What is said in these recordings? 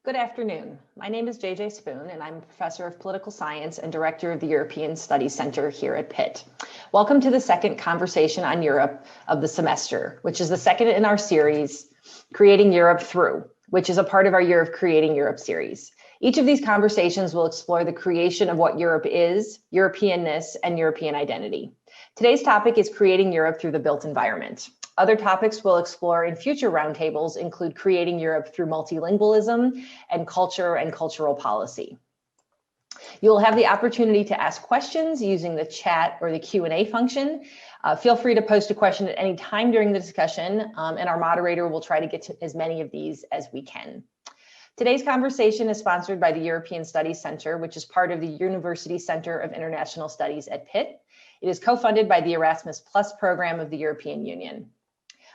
Good afternoon. My name is JJ Spoon, and I'm a professor of political science and director of the European Studies Center here at Pitt. Welcome to the second conversation on Europe of the semester, which is the second in our series, Creating Europe Through, which is a part of our Year of Creating Europe series. Each of these conversations will explore the creation of what Europe is, Europeanness, and European identity. Today's topic is creating Europe through the built environment. Other topics we'll explore in future roundtables include creating Europe through multilingualism and culture and cultural policy. You'll have the opportunity to ask questions using the chat or the Q&A function. Feel free to post a question at any time during the discussion, and our moderator will try to get to as many of these as we can. Today's conversation is sponsored by the European Studies Center, which is part of the University Center of International Studies at Pitt. It is co-funded by the Erasmus Plus program of the European Union.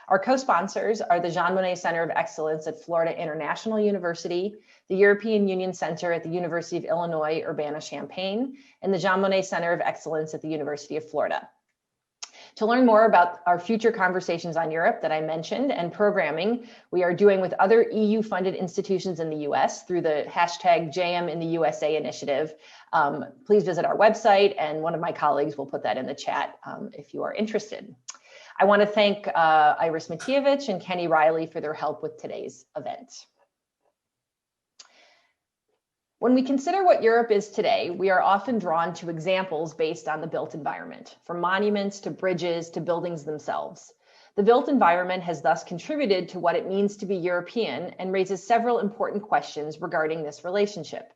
Our co-sponsors are the Jean Monnet Center of Excellence at Florida International University, the European Union Center at the University of Illinois Urbana-Champaign, and the Jean Monnet Center of Excellence at the University of Florida. To learn more about our future conversations on Europe that I mentioned and programming we are doing with other EU-funded institutions in the US through the hashtag JM in the USA initiative, please visit our website, and one of my colleagues will put that in the chat if you are interested. I want to thank Iris Matijevich and Kenny Riley for their help with today's event. When we consider what Europe is today, we are often drawn to examples based on the built environment, from monuments to bridges to buildings themselves. The built environment has thus contributed to what it means to be European and raises several important questions regarding this relationship.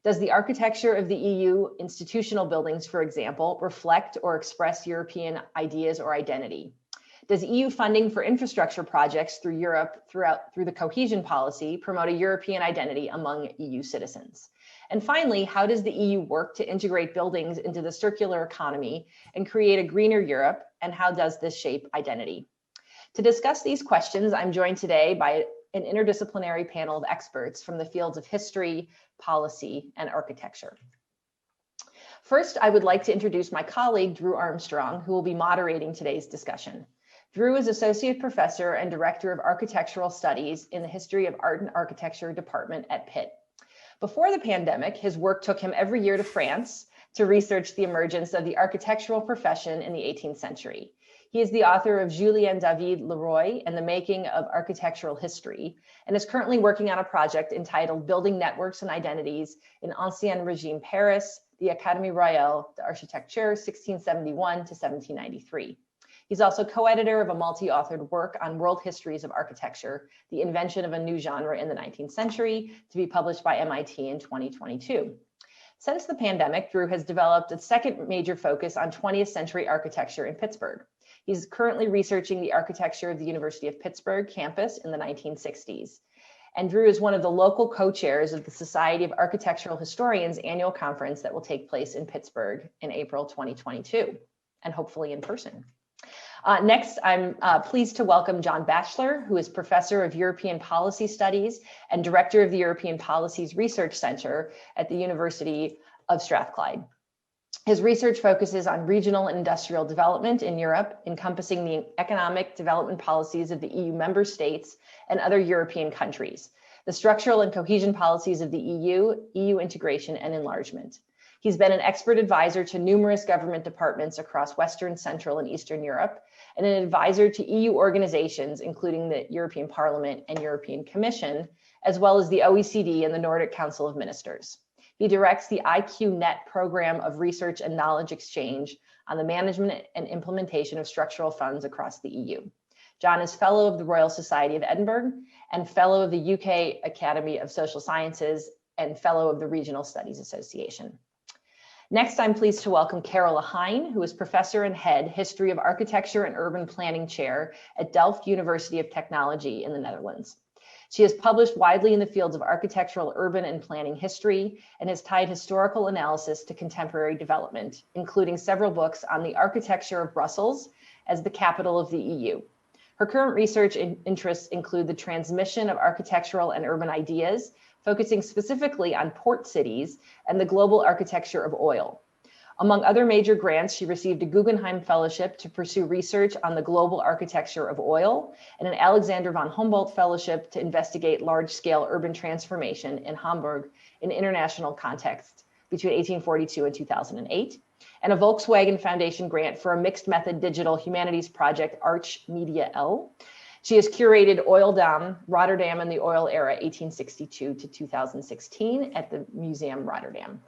Does the architecture of the EU institutional buildings, for example, reflect or express European ideas or identity? Does EU funding for infrastructure projects through Europe through the cohesion policy promote a European identity among EU citizens? And finally, how does the EU work to integrate buildings into the circular economy and create a greener Europe, and how does this shape identity? To discuss these questions, I'm joined today by an interdisciplinary panel of experts from the fields of history, policy, and architecture. First, I would like to introduce my colleague, Drew Armstrong, who will be moderating today's discussion. Drew is Associate Professor and Director of Architectural Studies in the History of Art and Architecture Department at Pitt. Before the pandemic, his work took him every year to France to research the emergence of the architectural profession in the 18th century. He is the author of Julien David Leroy and the Making of Architectural History, and is currently working on a project entitled Building Networks and Identities in Ancien Regime Paris, the Académie Royale d'Architecture, 1671 to 1793. He's also co-editor of a multi-authored work on world histories of architecture, the invention of a new genre in the 19th century, to be published by MIT in 2022. Since the pandemic, Drew has developed a second major focus on 20th century architecture in Pittsburgh. He's currently researching the architecture of the University of Pittsburgh campus in the 1960s. And Drew is one of the local co-chairs of the Society of Architectural Historians annual conference that will take place in Pittsburgh in April 2022, and hopefully in person. Next, I'm pleased to welcome John Bachtler, who is Professor of European Policy Studies and Director of the European Policies Research Center at the University of Strathclyde. His research focuses on regional and industrial development in Europe, encompassing the economic development policies of the EU member states and other European countries, the structural and cohesion policies of the EU, EU integration and enlargement. He's been an expert advisor to numerous government departments across Western, Central, and Eastern Europe, and an advisor to EU organizations, including the European Parliament and European Commission, as well as the OECD and the Nordic Council of Ministers. He directs the IQNet program of research and knowledge exchange on the management and implementation of structural funds across the EU. John is Fellow of the Royal Society of Edinburgh and Fellow of the UK Academy of Social Sciences and Fellow of the Regional Studies Association. Next, I'm pleased to welcome Carola Hein, who is Professor and Head History of Architecture and Urban Planning Chair at Delft University of Technology in the Netherlands. She has published widely in the fields of architectural, urban, and planning history, and has tied historical analysis to contemporary development, including several books on the architecture of Brussels as the capital of the EU. Her current research interests include the transmission of architectural and urban ideas, focusing specifically on port cities and the global architecture of oil. Among other major grants, she received a Guggenheim Fellowship to pursue research on the global architecture of oil and an Alexander von Humboldt Fellowship to investigate large-scale urban transformation in Hamburg in international context between 1842 and 2008, and a Volkswagen Foundation grant for a mixed method digital humanities project, Arch Media L. She has curated Oil Dam, Rotterdam in the Oil Era, 1862 to 2016 at the Museum Rotterdam.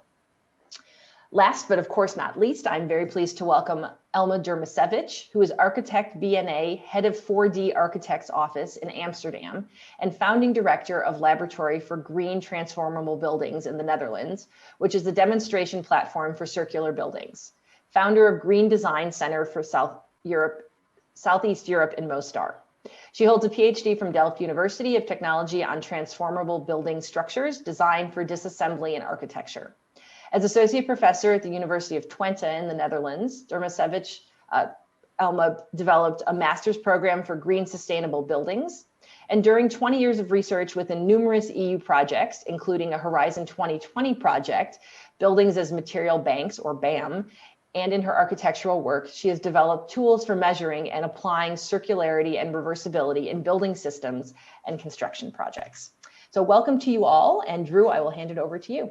Last, but of course not least, I'm very pleased to welcome Elma Durmisevic, who is Architect BNA, Head of 4D Architect's Office in Amsterdam, and Founding Director of Laboratory for Green Transformable Buildings in the Netherlands, which is the demonstration platform for circular buildings. Founder of Green Design Center for Southeast Europe in Mostar. She holds a PhD from Delft University of Technology on transformable building structures, design for disassembly and architecture. As associate professor at the University of Twente in the Netherlands, Durmisevic, Elma developed a master's program for green sustainable buildings. And during 20 years of research within numerous EU projects, including a Horizon 2020 project, Buildings as Material Banks, or BAM, and in her architectural work, she has developed tools for measuring and applying circularity and reversibility in building systems and construction projects. So welcome to you all, and Drew, I will hand it over to you.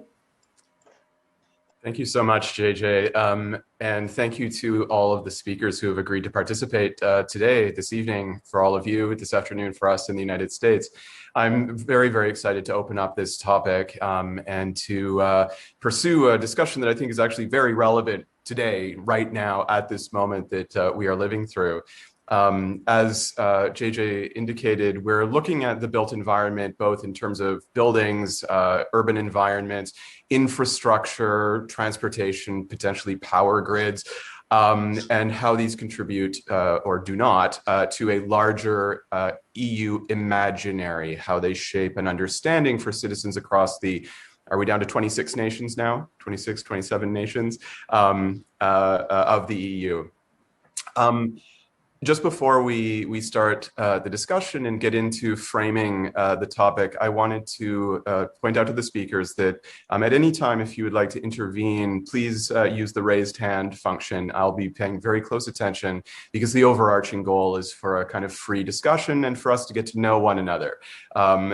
Thank you so much, JJ. And thank you to all of the speakers who have agreed to participate today, this evening, for all of you, this afternoon for us in the United States. I'm very, very excited to open up this topic and to pursue a discussion that I think is actually very relevant today, right now, at this moment that we are living through. As JJ indicated, we're looking at the built environment, both in terms of buildings, urban environments, infrastructure, transportation, potentially power grids, and how these contribute or do not to a larger EU imaginary, how they shape an understanding for citizens across the, are we down to 26 nations now? 26, 27 nations of the EU. Just before we start the discussion and get into framing the topic, I wanted to point out to the speakers that at any time, if you would like to intervene, please use the raised hand function. I'll be paying very close attention because the overarching goal is for a kind of free discussion and for us to get to know one another.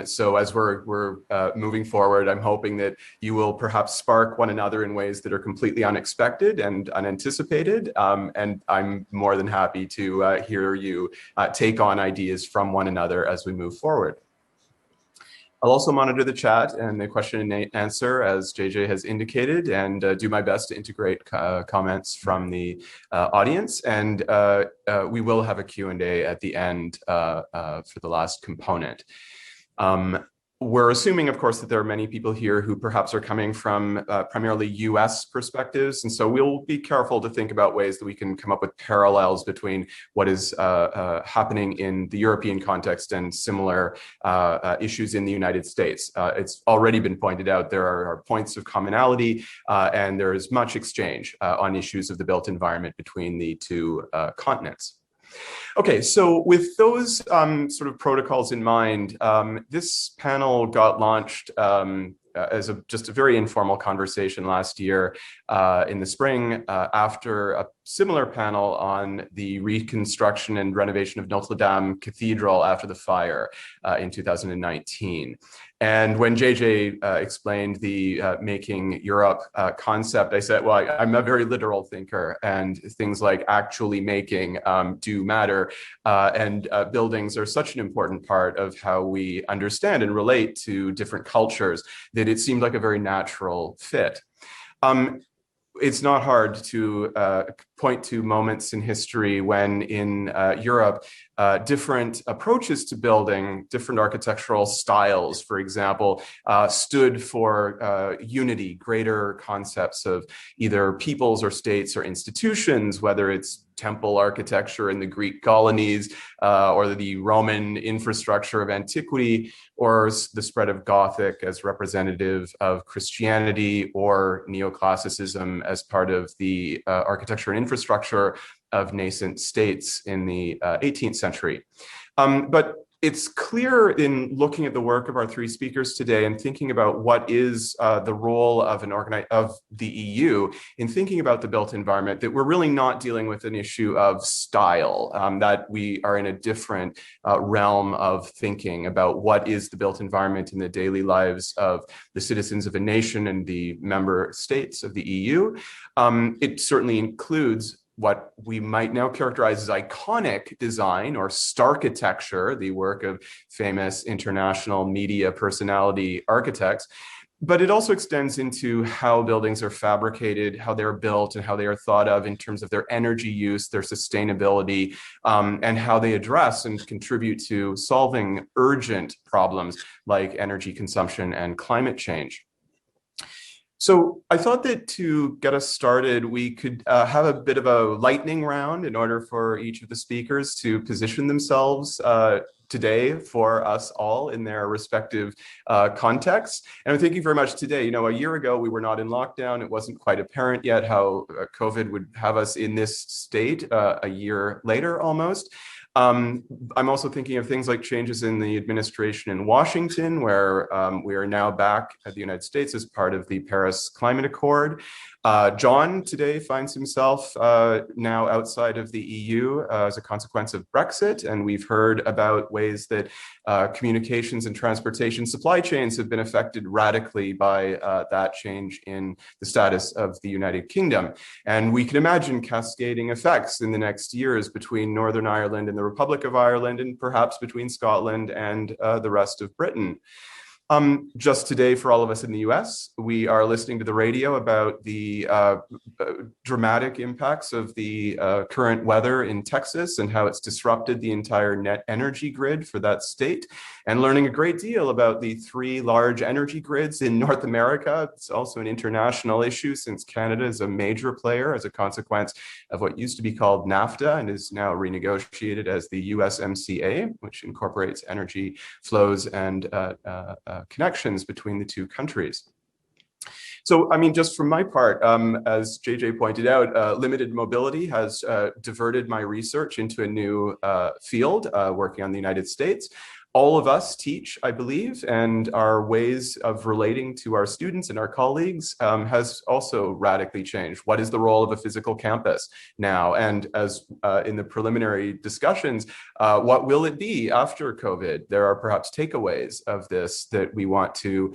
So as we're moving forward, I'm hoping that you will perhaps spark one another in ways that are completely unexpected and unanticipated. And I'm more than happy to hear you take on ideas from one another as we move forward. I'll also monitor the chat and the question and answer, as JJ has indicated, and do my best to integrate comments from the audience. And we will have a Q&A at the end for the last component. We're assuming, of course, that there are many people here who perhaps are coming from primarily US perspectives. And so we'll be careful to think about ways that we can come up with parallels between what is happening in the European context and similar issues in the United States. It's already been pointed out there are points of commonality and there is much exchange on issues of the built environment between the two continents. Okay, so with those sort of protocols in mind, this panel got launched as just a very informal conversation last year in the spring after a similar panel on the reconstruction and renovation of Notre Dame Cathedral after the fire in 2019. And when JJ explained the Making Europe concept, I said, well, I'm a very literal thinker and things like actually making do matter. And buildings are such an important part of how we understand and relate to different cultures that it seemed like a very natural fit. It's not hard to point to moments in history when in Europe, different approaches to building, different architectural styles, for example, stood for unity, greater concepts of either peoples or states or institutions, whether it's temple architecture in the Greek colonies or the Roman infrastructure of antiquity, or the spread of Gothic as representative of Christianity, or neoclassicism as part of the architecture and infrastructure of nascent states in the 18th century. But it's clear in looking at the work of our three speakers today and thinking about what is the role of the EU in thinking about the built environment, that we're really not dealing with an issue of style, that we are in a different realm of thinking about what is the built environment in the daily lives of the citizens of a nation and the member states of the EU. It certainly includes what we might now characterize as iconic design or starchitecture, the work of famous international media personality architects. But it also extends into how buildings are fabricated, how they're built, and how they are thought of in terms of their energy use, their sustainability, and how they address and contribute to solving urgent problems like energy consumption and climate change. So I thought that to get us started, we could have a bit of a lightning round in order for each of the speakers to position themselves today for us all in their respective contexts. And I'm thinking very much today, a year ago, we were not in lockdown. It wasn't quite apparent yet how COVID would have us in this state a year later almost. I'm also thinking of things like changes in the administration in Washington, where we are now back at the United States as part of the Paris Climate Accord. John today finds himself now outside of the EU as a consequence of Brexit, and we've heard about ways that communications and transportation supply chains have been affected radically by that change in the status of the United Kingdom. And we can imagine cascading effects in the next years between Northern Ireland and the Republic of Ireland, and perhaps between Scotland and the rest of Britain. Just today, for all of us in the US, we are listening to the radio about the dramatic impacts of the current weather in Texas and how it's disrupted the entire net energy grid for that state, and learning a great deal about the three large energy grids in North America. It's also an international issue since Canada is a major player as a consequence of what used to be called NAFTA and is now renegotiated as the USMCA, which incorporates energy flows and connections between the two countries. So, I mean, just from my part, as JJ pointed out, limited mobility has diverted my research into a new field, working on the United States. All of us teach, I believe, and our ways of relating to our students and our colleagues has also radically changed. What is the role of a physical campus now? And as in the preliminary discussions, what will it be after COVID? There are perhaps takeaways of this that we want to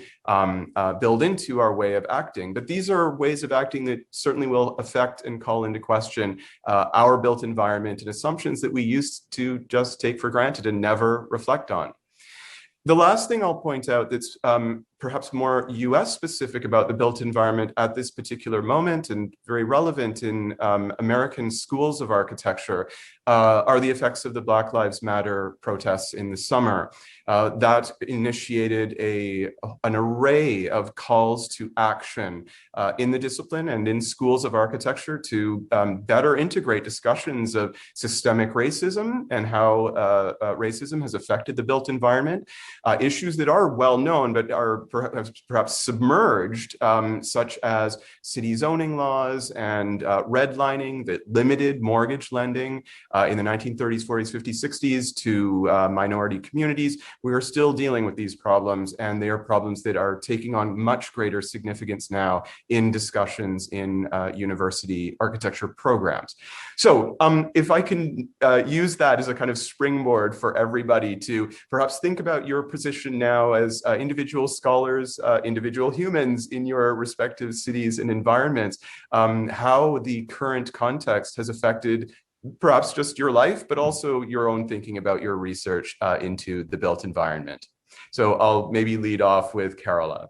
build into our way of acting. But these are ways of acting that certainly will affect and call into question our built environment and assumptions that we used to just take for granted and never reflect on. The last thing I'll point out that's perhaps more US specific about the built environment at this particular moment and very relevant in American schools of architecture are the effects of the Black Lives Matter protests in the summer. That initiated an array of calls to action in the discipline and in schools of architecture to better integrate discussions of systemic racism and how racism has affected the built environment, issues that are well known but are perhaps submerged, such as city zoning laws and redlining that limited mortgage lending in the 1930s, 40s, 50s, 60s to minority communities. We are still dealing with these problems, and they are problems that are taking on much greater significance now in discussions in university architecture programs. So if I can use that as a kind of springboard for everybody to perhaps think about your position now as individual scholars, individual humans in your respective cities and environments, how the current context has affected perhaps just your life, but also your own thinking about your research into the built environment. So I'll maybe lead off with Carola.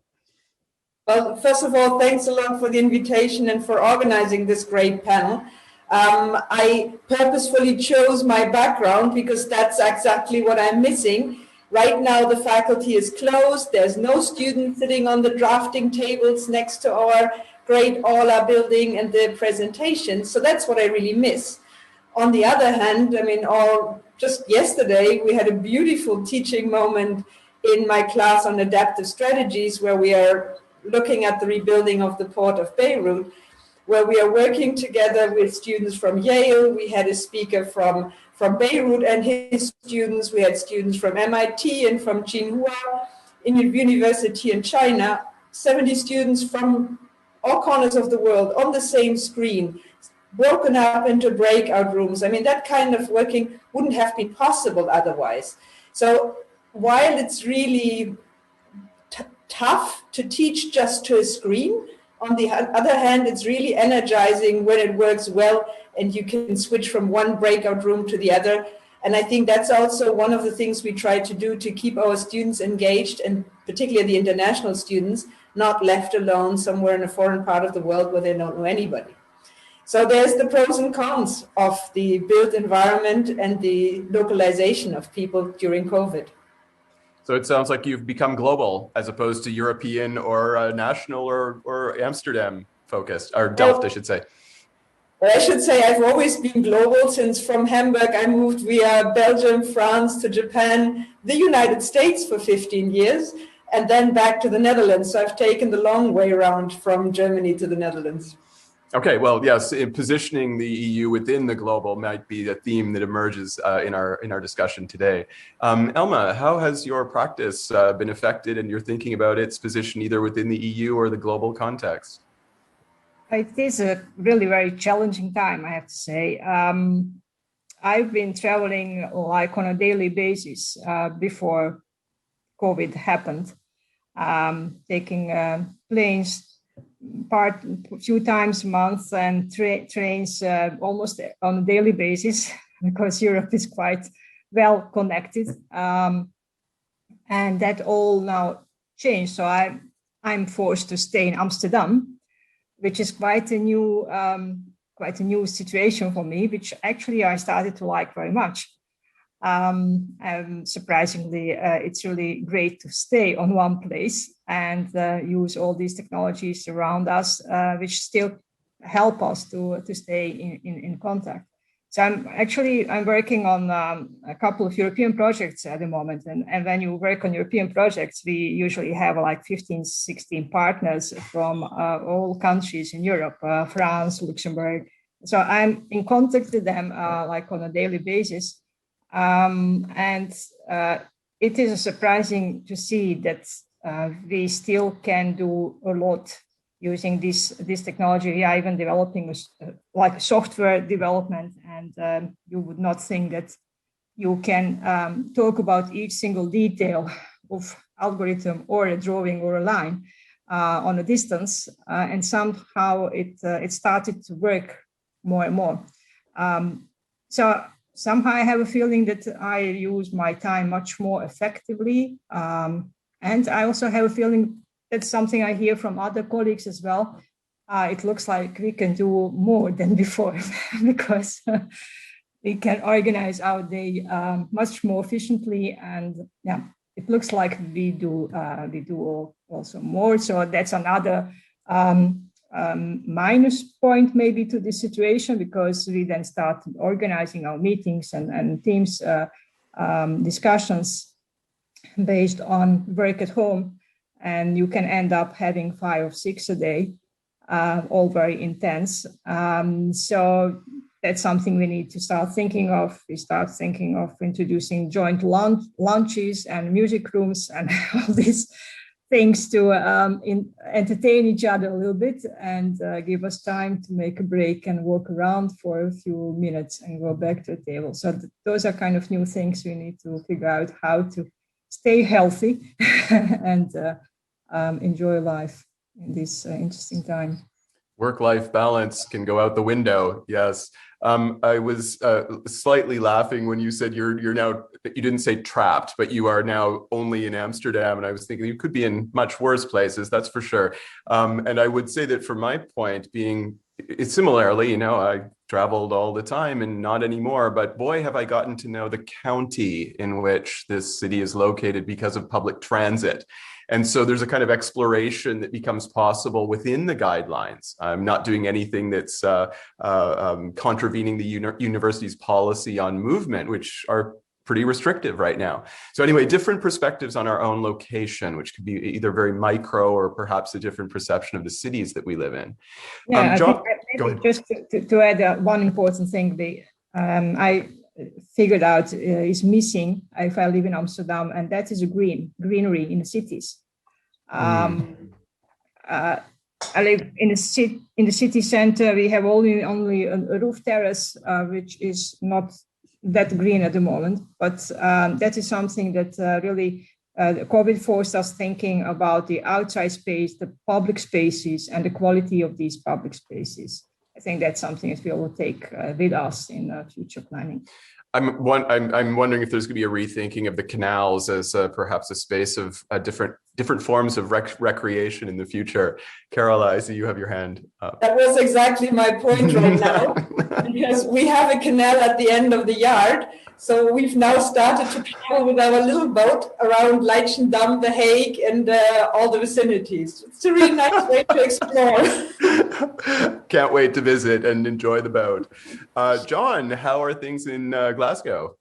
Well, first of all, thanks a lot for the invitation and for organizing this great panel. I purposefully chose my background because that's exactly what I'm missing. Right now, the faculty is closed. There's no student sitting on the drafting tables next to our great aula building and the presentation. So that's what I really miss. On the other hand, I mean, just yesterday, we had a beautiful teaching moment in my class on adaptive strategies where we are looking at the rebuilding of the port of Beirut, where we are working together with students from Yale. We had a speaker from from Beirut and his students. We had students from MIT and from Tsinghua University in China, 70 students from all corners of the world on the same screen, broken up into breakout rooms. I mean, that kind of working wouldn't have been possible otherwise. So while it's really tough to teach just to a screen, on the other hand, it's really energizing when it works well and you can switch from one breakout room to the other. And I think that's also one of the things we try to do to keep our students engaged, and particularly the international students, not left alone somewhere in a foreign part of the world where they don't know anybody. So there's the pros and cons of the built environment and the localization of people during COVID. So it sounds like you've become global as opposed to European or national or Amsterdam focused, or Delft, I should say. Well, I should say I've always been global. Since from Hamburg, I moved via Belgium, France to Japan, the United States for 15 years, and then back to the Netherlands. So I've taken the long way around from Germany to the Netherlands. Okay, well, yes, positioning the EU within the global might be a theme that emerges in our discussion today. Elma, how has your practice been affected and your thinking about its position either within the EU or the global context? It is a really very challenging time, I have to say. I've been traveling like on a daily basis before COVID happened, taking planes a few times a month and trains almost on a daily basis because Europe is quite well connected. And that all now changed. So I'm forced to stay in Amsterdam, which is quite a new situation for me, which actually I started to like very much. And surprisingly, it's really great to stay on one place and use all these technologies around us, which still help us to stay in contact. So I'm working on a couple of European projects at the moment. And when you work on European projects, we usually have like 15, 16 partners from all countries in Europe, France, Luxembourg. So I'm in contact with them like on a daily basis. And it is surprising to see that we still can do a lot using this technology. We are even developing like software development, and you would not think that you can talk about each single detail of algorithm or a drawing or a line on a distance, and somehow it started to work more and more. So somehow I have a feeling that I use my time much more effectively, and I also have a feeling that's something I hear from other colleagues as well. It looks like we can do more than before because we can organize our day much more efficiently, and yeah, it looks like we do also more. So that's another minus point maybe to this situation, because we then start organizing our meetings and teams discussions based on work at home. And you can end up having 5 or 6 a day, all very intense. So that's something we need to start thinking of. We start thinking of introducing joint lunches and music rooms and all these things to entertain each other a little bit and give us time to make a break and walk around for a few minutes and go back to the table. So those are kind of new things we need to figure out how to stay healthy and enjoy life in this interesting time. Work-life balance can go out the window. Yes. I was slightly laughing when you said you're now, you didn't say trapped, but you are now only in Amsterdam. And I was thinking you could be in much worse places, that's for sure. And I would say that from my point it's similarly, I traveled all the time and not anymore, but boy, have I gotten to know the county in which this city is located because of public transit. And so there's a kind of exploration that becomes possible within the guidelines. I'm not doing anything that's contravening the university's policy on movement, which are pretty restrictive right now. So anyway, different perspectives on our own location, which could be either very micro or perhaps a different perception of the cities that we live in. Yeah, John, just to add one important thing, figured out is missing if I live in Amsterdam, and that is greenery in the cities. I live in the city center. We have only a roof terrace, which is not that green at the moment. But that is something that really COVID forced us thinking about the outside space, the public spaces, and the quality of these public spaces. I think that's something that we will take with us in future planning. I'm wondering if there's going to be a rethinking of the canals as perhaps a space of different forms of recreation in the future. Carola, I see you have your hand up. That was exactly my point right now, because we have a canal at the end of the yard. So we've now started to travel with our little boat around Leidschendam, The Hague, and all the vicinities. It's a really nice way to explore. Can't wait to visit and enjoy the boat. John, how are things in Glasgow?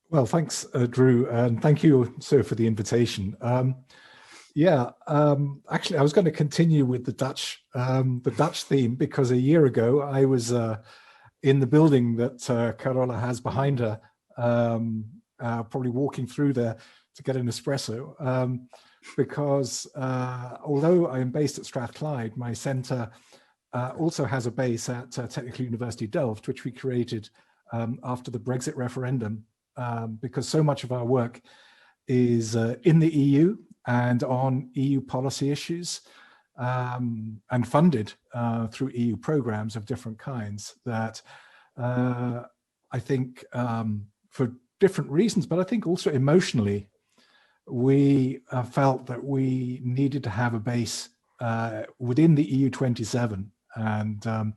Well, thanks, Drew, and thank you, sir, for the invitation. Actually, I was going to continue with the Dutch theme, because a year ago I was in the building that Carola has behind her, probably walking through there to get an espresso, because although I am based at Strathclyde, my centre also has a base at Technical University Delft, which we created after the Brexit referendum, because so much of our work is in the EU and on EU policy issues, and funded through EU programs of different kinds that I think for different reasons, but I think also emotionally, we felt that we needed to have a base within the EU 27. And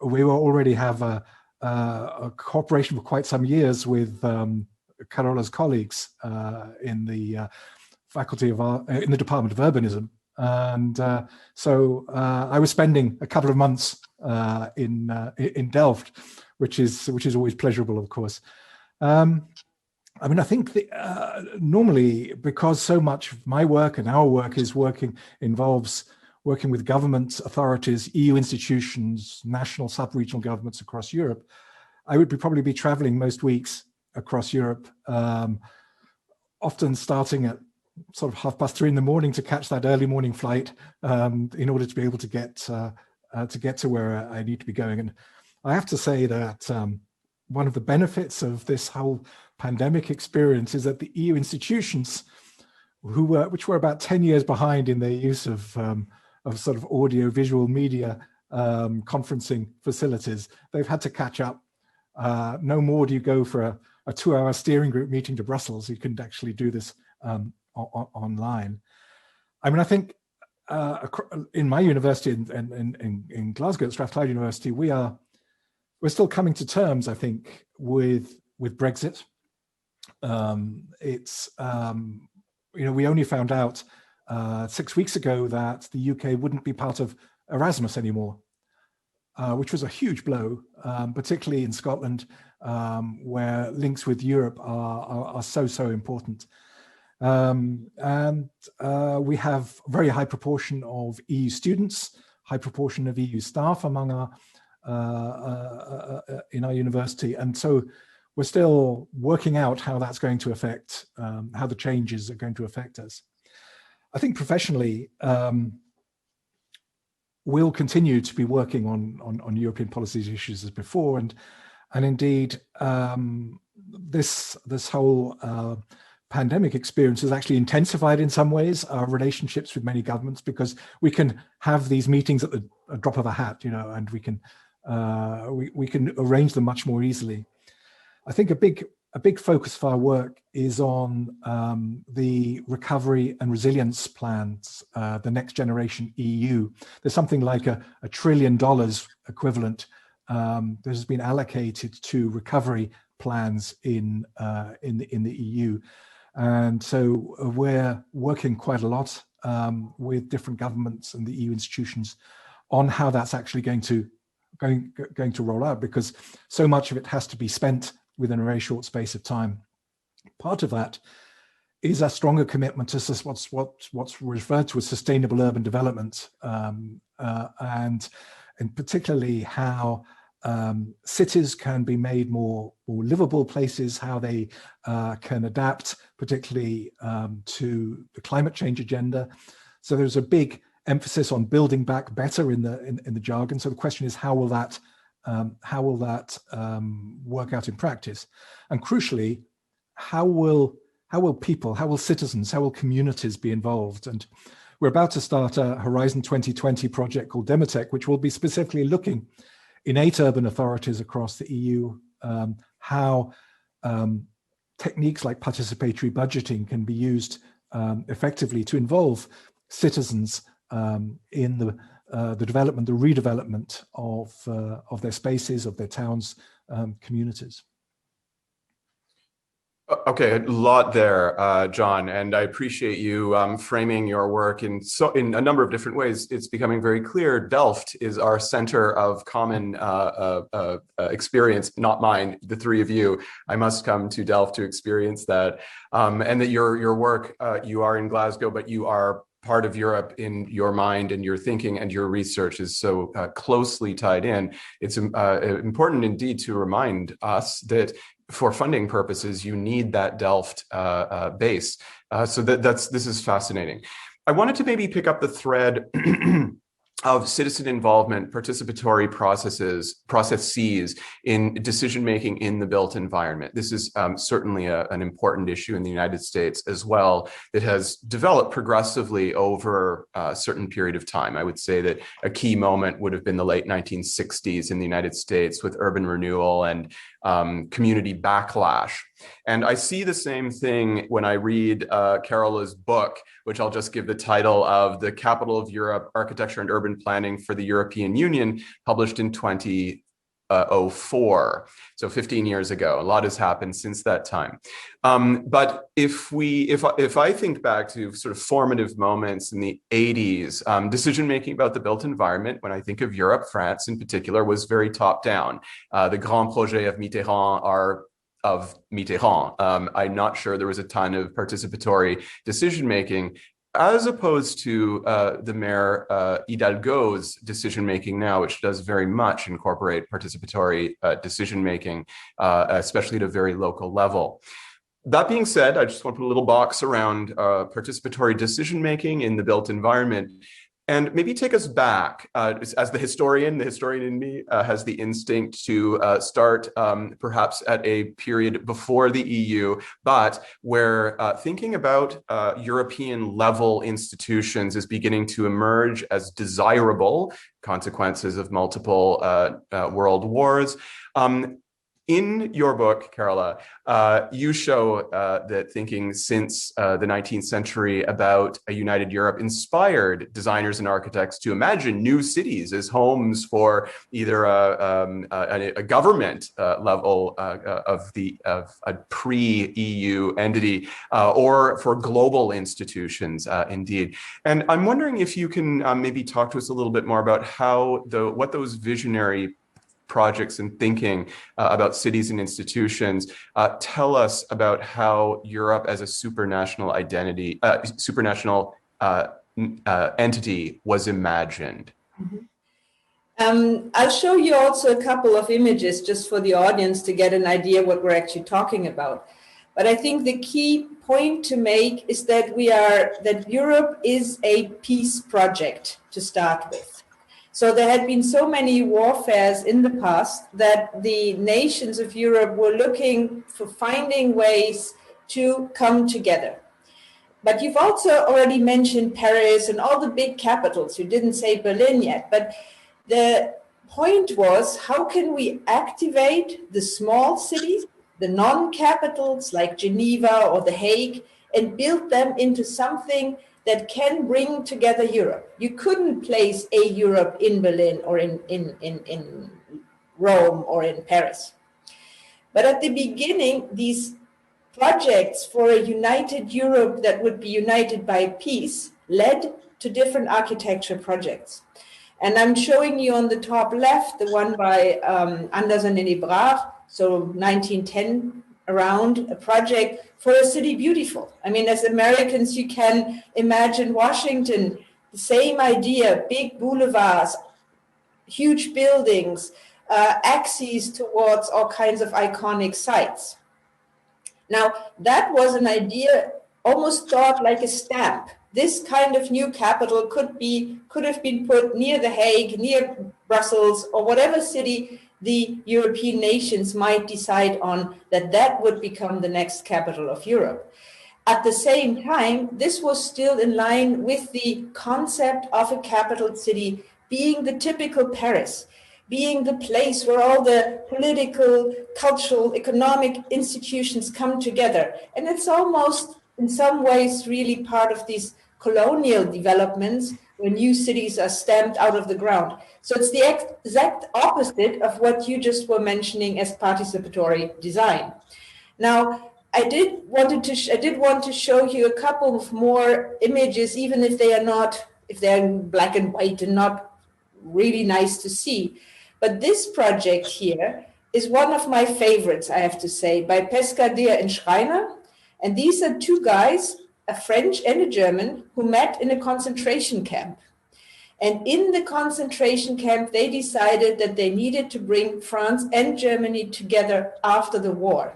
we will already have a cooperation for quite some years with Carola's colleagues in the faculty of in the Department of Urbanism. And so I was spending a couple of months in Delft, which is always pleasurable, of course. I mean, I think normally, because so much of my work and our work involves working with governments, authorities, EU institutions, national, sub-regional governments across Europe, I would probably be traveling most weeks across Europe, often starting at sort of 3:30 in the morning to catch that early morning flight in order to be able to get to where I need to be going. And I have to say that one of the benefits of this whole pandemic experience is that the EU institutions, which were about 10 years behind in their use of sort of audio visual media conferencing facilities, they've had to catch up. No more do you go for a 2-hour steering group meeting to Brussels. You can actually do this online. I mean, I think in my university in Glasgow at Strathclyde University, we're still coming to terms, I think, with Brexit. We only found out 6 weeks ago that the UK wouldn't be part of Erasmus anymore, which was a huge blow, particularly in Scotland, where links with Europe are so important. And we have a very high proportion of EU students, high proportion of EU staff among in our university, and so we're still working out how that's going to affect, how the changes are going to affect us. I think professionally, we'll continue to be working on European policy issues as before, and indeed this whole pandemic experience has actually intensified in some ways our relationships with many governments, because we can have these meetings at the drop of a hat, and we can arrange them much more easily. I think a big focus of our work is on the recovery and resilience plans, the next generation EU. There's something like $1 trillion equivalent that has been allocated to recovery plans in the EU. And so we're working quite a lot with different governments and the EU institutions on how that's actually going to roll out, because so much of it has to be spent within a very short space of time. Part of that is a stronger commitment to what's referred to as sustainable urban development, and particularly how cities can be made more livable places, how they can adapt, particularly to the climate change agenda. So there's a big emphasis on building back better in the jargon. So the question is, how will that work out in practice? And crucially, how will people, how will citizens, how will communities be involved? And we're about to start a Horizon 2020 project called Demotech, which will be specifically looking in 8 urban authorities across the EU, how techniques like participatory budgeting can be used effectively to involve citizens in the development, the redevelopment of their spaces, of their towns, communities. Okay, a lot there, John, and I appreciate you framing your work in a number of different ways. It's becoming very clear Delft is our center of common experience, not mine, the three of you. I must come to Delft to experience that, and that your work, you are in Glasgow, but you are part of Europe in your mind and your thinking, and your research is so closely tied in. It's important indeed to remind us that for funding purposes, you need that Delft base. So this is fascinating. I wanted to maybe pick up the thread of citizen involvement, participatory processes in decision-making in the built environment. This is certainly an important issue in the United States as well that has developed progressively over a certain period of time. I would say that a key moment would have been the late 1960s in the United States with urban renewal and community backlash. And I see the same thing when I read Carola's book, which I'll just give the title of The Capital of Europe, Architecture and Urban Planning for the European Union, published in 2004, so 15 years ago. A lot has happened since that time. But if I think back to sort of formative moments in the 80s, decision-making about the built environment, when I think of Europe, France in particular, was very top-down. The Grand Projet of Mitterrand are of Mitterrand. I'm not sure there was a ton of participatory decision-making, as opposed to the Mayor Hidalgo's decision-making now, which does very much incorporate participatory decision-making, especially at a very local level. That being said, I just want to put a little box around participatory decision-making in the built environment, and maybe take us back, as the historian in me has the instinct to start perhaps at a period before the EU, but where thinking about European level institutions is beginning to emerge as desirable, consequences of multiple world wars. In your book, Carola, you show that thinking since the 19th century about a united Europe inspired designers and architects to imagine new cities as homes for either a government level of a pre-EU entity or for global institutions, indeed. And I'm wondering if you can maybe talk to us a little bit more about how what those visionary projects and thinking about cities and institutions tell us about how Europe as a supranational identity, supranational entity was imagined. Mm-hmm. I'll show you also a couple of images just for the audience to get an idea what we're actually talking about. But I think the key point to make is that Europe is a peace project to start with. So there had been so many warfares in the past that the nations of Europe were looking for finding ways to come together. But you've also already mentioned Paris and all the big capitals. You didn't say Berlin yet, but the point was, how can we activate the small cities, the non-capitals like Geneva or The Hague, and build them into something that can bring together Europe. You couldn't place a Europe in Berlin or in Rome or in Paris. But at the beginning, these projects for a united Europe that would be united by peace led to different architecture projects. And I'm showing you on the top left, the one by Anderson and Ebrard, so 1910, around a project for a city beautiful. I mean, as Americans, you can imagine Washington, the same idea, big boulevards, huge buildings, axes towards all kinds of iconic sites. Now, that was an idea almost thought like a stamp. This kind of new capital could have been put near The Hague, near Brussels, or whatever city the European nations might decide on, that would become the next capital of Europe. At the same time, this was still in line with the concept of a capital city being the typical Paris, being the place where all the political, cultural, economic institutions come together. And it's almost, in some ways, really part of these colonial developments where new cities are stamped out of the ground. So it's the exact opposite of what you just were mentioning as participatory design. Now, I did want to show you a couple of more images, even if they are not, if they're in black and white and not really nice to see. But this project here is one of my favorites, I have to say, by Pescador and Schreiner. And these are two guys, a French and a German, who met in a concentration camp. And in the concentration camp, they decided that they needed to bring France and Germany together after the war.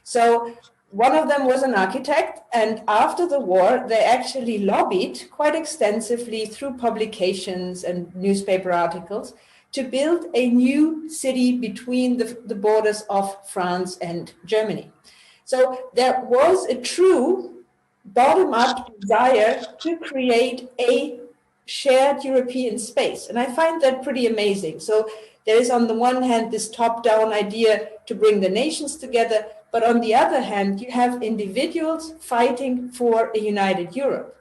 So one of them was an architect, and after the war, they actually lobbied quite extensively through publications and newspaper articles to build a new city between the borders of France and Germany. So there was a true bottom-up desire to create a shared European space. And I find that pretty amazing. So there is on the one hand this top-down idea to bring the nations together, but on the other hand, you have individuals fighting for a united Europe.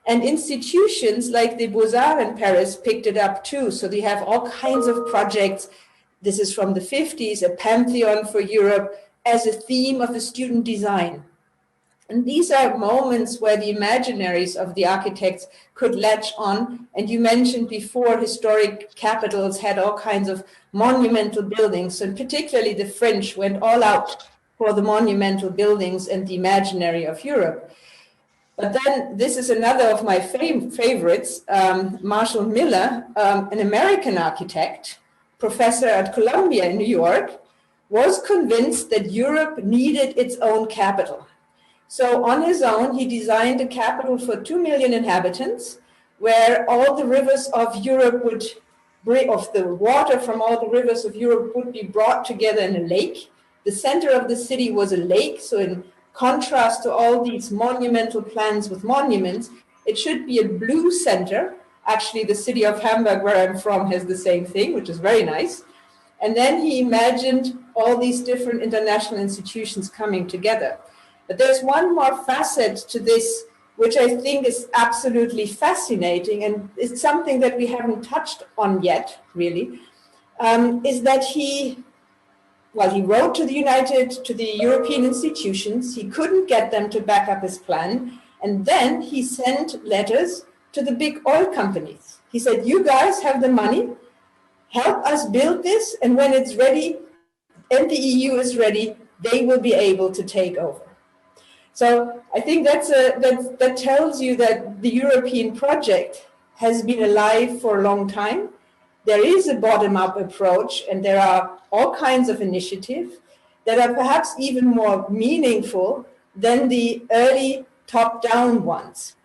And institutions like the Beaux-Arts in Paris picked it up too. So they have all kinds of projects. This is from the 50s, a Pantheon for Europe as a theme of the student design. And these are moments where the imaginaries of the architects could latch on. And you mentioned before, historic capitals had all kinds of monumental buildings, and particularly the French went all out for the monumental buildings and the imaginary of Europe. But then this is another of my favorites, Marshall Miller, an American architect, professor at Columbia in New York, was convinced that Europe needed its own capital. So on his own, he designed a capital for 2 million inhabitants, where all the rivers of Europe would, of the water from all the rivers of Europe would be brought together in a lake. The center of the city was a lake, so in contrast to all these monumental plans with monuments, it should be a blue center. Actually, the city of Hamburg, where I'm from, has the same thing, which is very nice. And then he imagined all these different international institutions coming together. But there's one more facet to this, which I think is absolutely fascinating, and it's something that we haven't touched on yet, really, is that he wrote to the European institutions. He couldn't get them to back up his plan. And then he sent letters to the big oil companies. He said, you guys have the money, help us build this. And when it's ready and the EU is ready, they will be able to take over. So I think that tells you that the European project has been alive for a long time. There is a bottom-up approach, and there are all kinds of initiatives that are perhaps even more meaningful than the early top-down ones.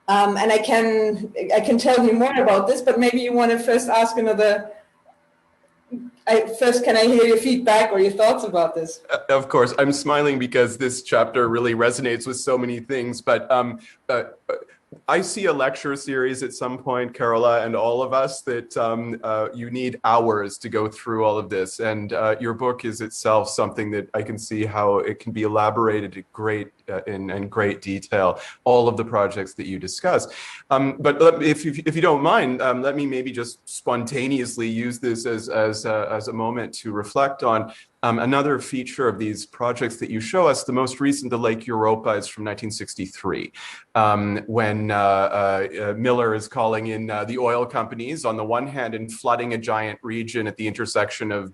And I can tell you more about this, but maybe you want to first ask another. First, can I hear your feedback or your thoughts about this? Of course, I'm smiling because this chapter really resonates with so many things, but I see a lecture series at some point, Carola, and all of us, that you need hours to go through all of this. And your book is itself something that I can see how it can be elaborated in great detail, all of the projects that you discuss. But if you don't mind, let me maybe just spontaneously use this as a moment to reflect on Another feature of these projects that you show us, the most recent, the Lake Europa, is from 1963, when Miller is calling in the oil companies on the one hand and flooding a giant region at the intersection of,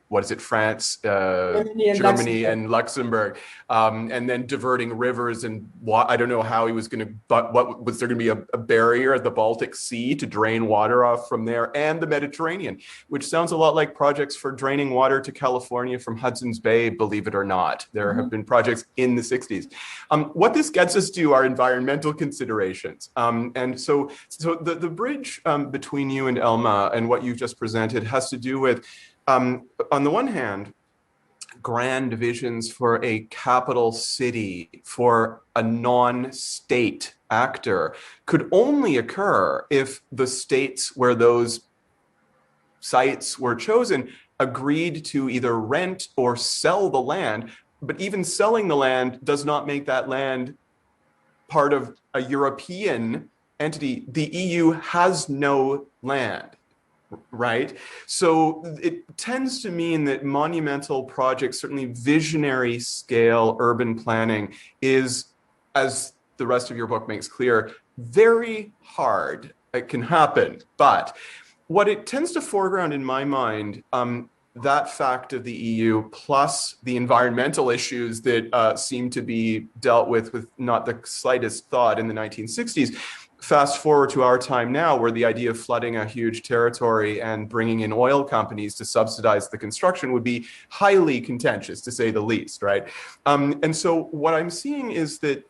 what is it, France, Germany and Luxembourg, and then diverting rivers, and I don't know how he was going to, but what was there going to be a barrier at the Baltic Sea to drain water off from there, and the Mediterranean, which sounds a lot like projects for draining water to California from Hudson's Bay, believe it or not. There have been projects in the 60s. What this gets us to are environmental considerations. And so the bridge between you and Elma and what you've just presented has to do with, on the one hand, grand visions for a capital city, for a non-state actor, could only occur if the states where those sites were chosen agreed to either rent or sell the land. But even selling the land does not make that land part of a European entity. The EU has no land, right? So it tends to mean that monumental projects, certainly visionary scale urban planning, is, as the rest of your book makes clear, very hard. It can happen, but what it tends to foreground in my mind, that fact of the EU plus the environmental issues that seem to be dealt with not the slightest thought in the 1960s. Fast forward to our time now, where the idea of flooding a huge territory and bringing in oil companies to subsidize the construction would be highly contentious, to say the least, right? And so what I'm seeing is that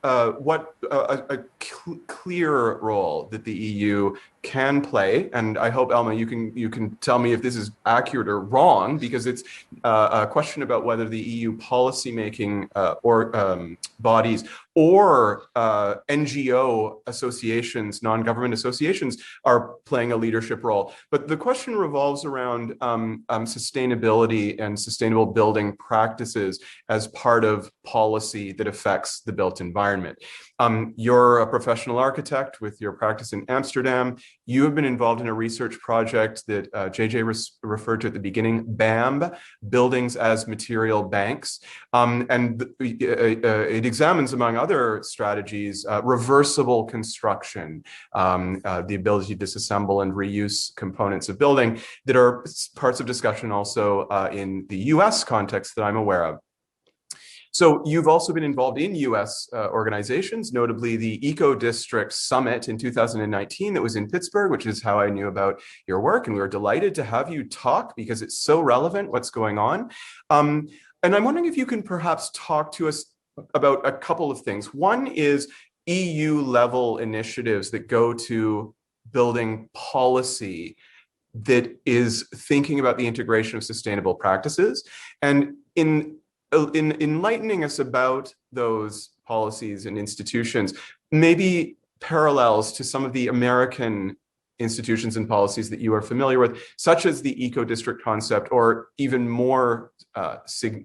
clear role that the EU can play, and I hope, Elma, you can tell me if this is accurate or wrong, because it's a question about whether the EU policymaking or bodies or NGO associations, non-government associations, are playing a leadership role. But the question revolves around sustainability and sustainable building practices as part of policy that affects the built environment. You're a professional architect with your practice in Amsterdam. You have been involved in a research project that JJ referred to at the beginning, BAMB, Buildings as Material Banks. And it examines, among other strategies, reversible construction, the ability to disassemble and reuse components of building that are parts of discussion also in the US context that I'm aware of. So you've also been involved in US organizations, notably the Eco District Summit in 2019 that was in Pittsburgh, which is how I knew about your work. And we were delighted to have you talk because it's so relevant what's going on. And I'm wondering if you can perhaps talk to us about a couple of things. One is EU level initiatives that go to building policy that is thinking about the integration of sustainable practices. And in enlightening us about those policies and institutions, maybe parallels to some of the American institutions and policies that you are familiar with, such as the eco-district concept, or even more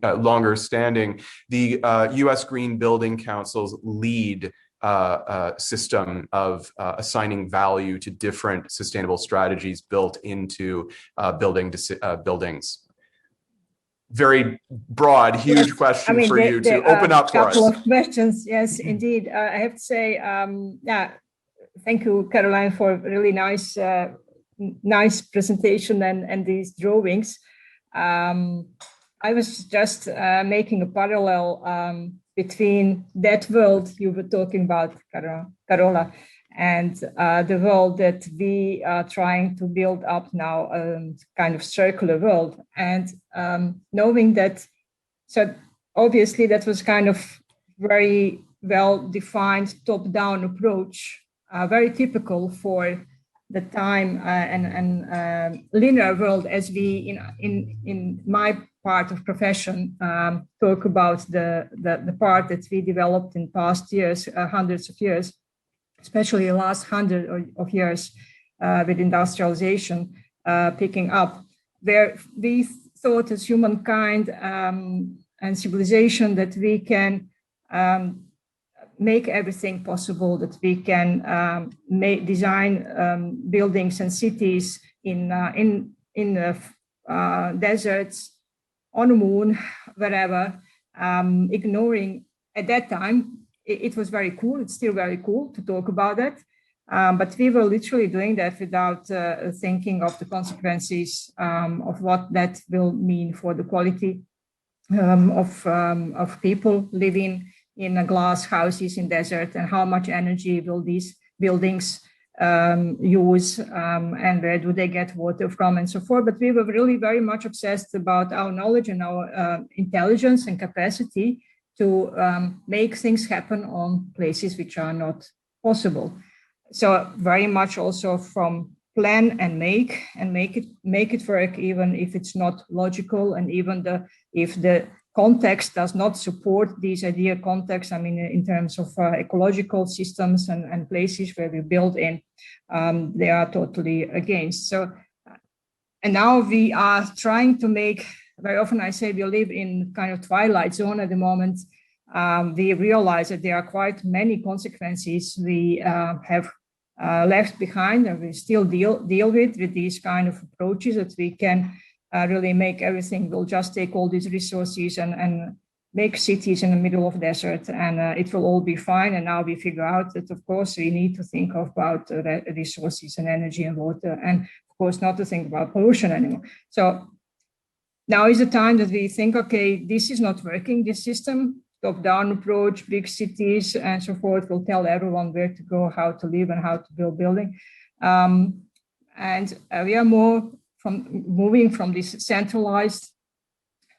longer standing, the US Green Building Council's LEED system of assigning value to different sustainable strategies built into buildings. Very broad, huge question for you to open up for us. A couple of questions, yes, indeed. I have to say, yeah, thank you, Caroline, for a really nice presentation and these drawings. I was just making a parallel between that world you were talking about, Carola, and the world that we are trying to build up now, kind of circular world. And knowing that, so obviously that was kind of very well-defined top-down approach, very typical for the time and linear world, as we in my part of profession talk about the part that we developed in past years, hundreds of years, especially the last 100 of years with industrialization picking up, where we thought as humankind and civilization that we can make everything possible, that we can design buildings and cities in deserts, on the moon, wherever, ignoring at that time, it was very cool. It's still very cool to talk about it. But we were literally doing that without thinking of the consequences of what that will mean for the quality of people living in glass houses in desert, and how much energy will these buildings use, and where do they get water from, and so forth. But we were really very much obsessed about our knowledge and our intelligence and capacity to make things happen on places which are not possible. So very much also from plan and make it work, even if it's not logical, and even if the context does not support these ideal contexts. I mean, in terms of ecological systems and places where we build in, they are totally against. So, and now we are trying to make, very often I say we live in kind of twilight zone at the moment. We realize that there are quite many consequences we have left behind, and we still deal with these kind of approaches, that we can really make everything. We'll just take all these resources and make cities in the middle of desert, and it will all be fine. And now we figure out that, of course, we need to think about resources and energy and water, and of course not to think about pollution anymore. So now is the time that we think, okay, this is not working, this system. Top-down approach, big cities and so forth will tell everyone where to go, how to live, and how to build building. And we are more moving from this centralized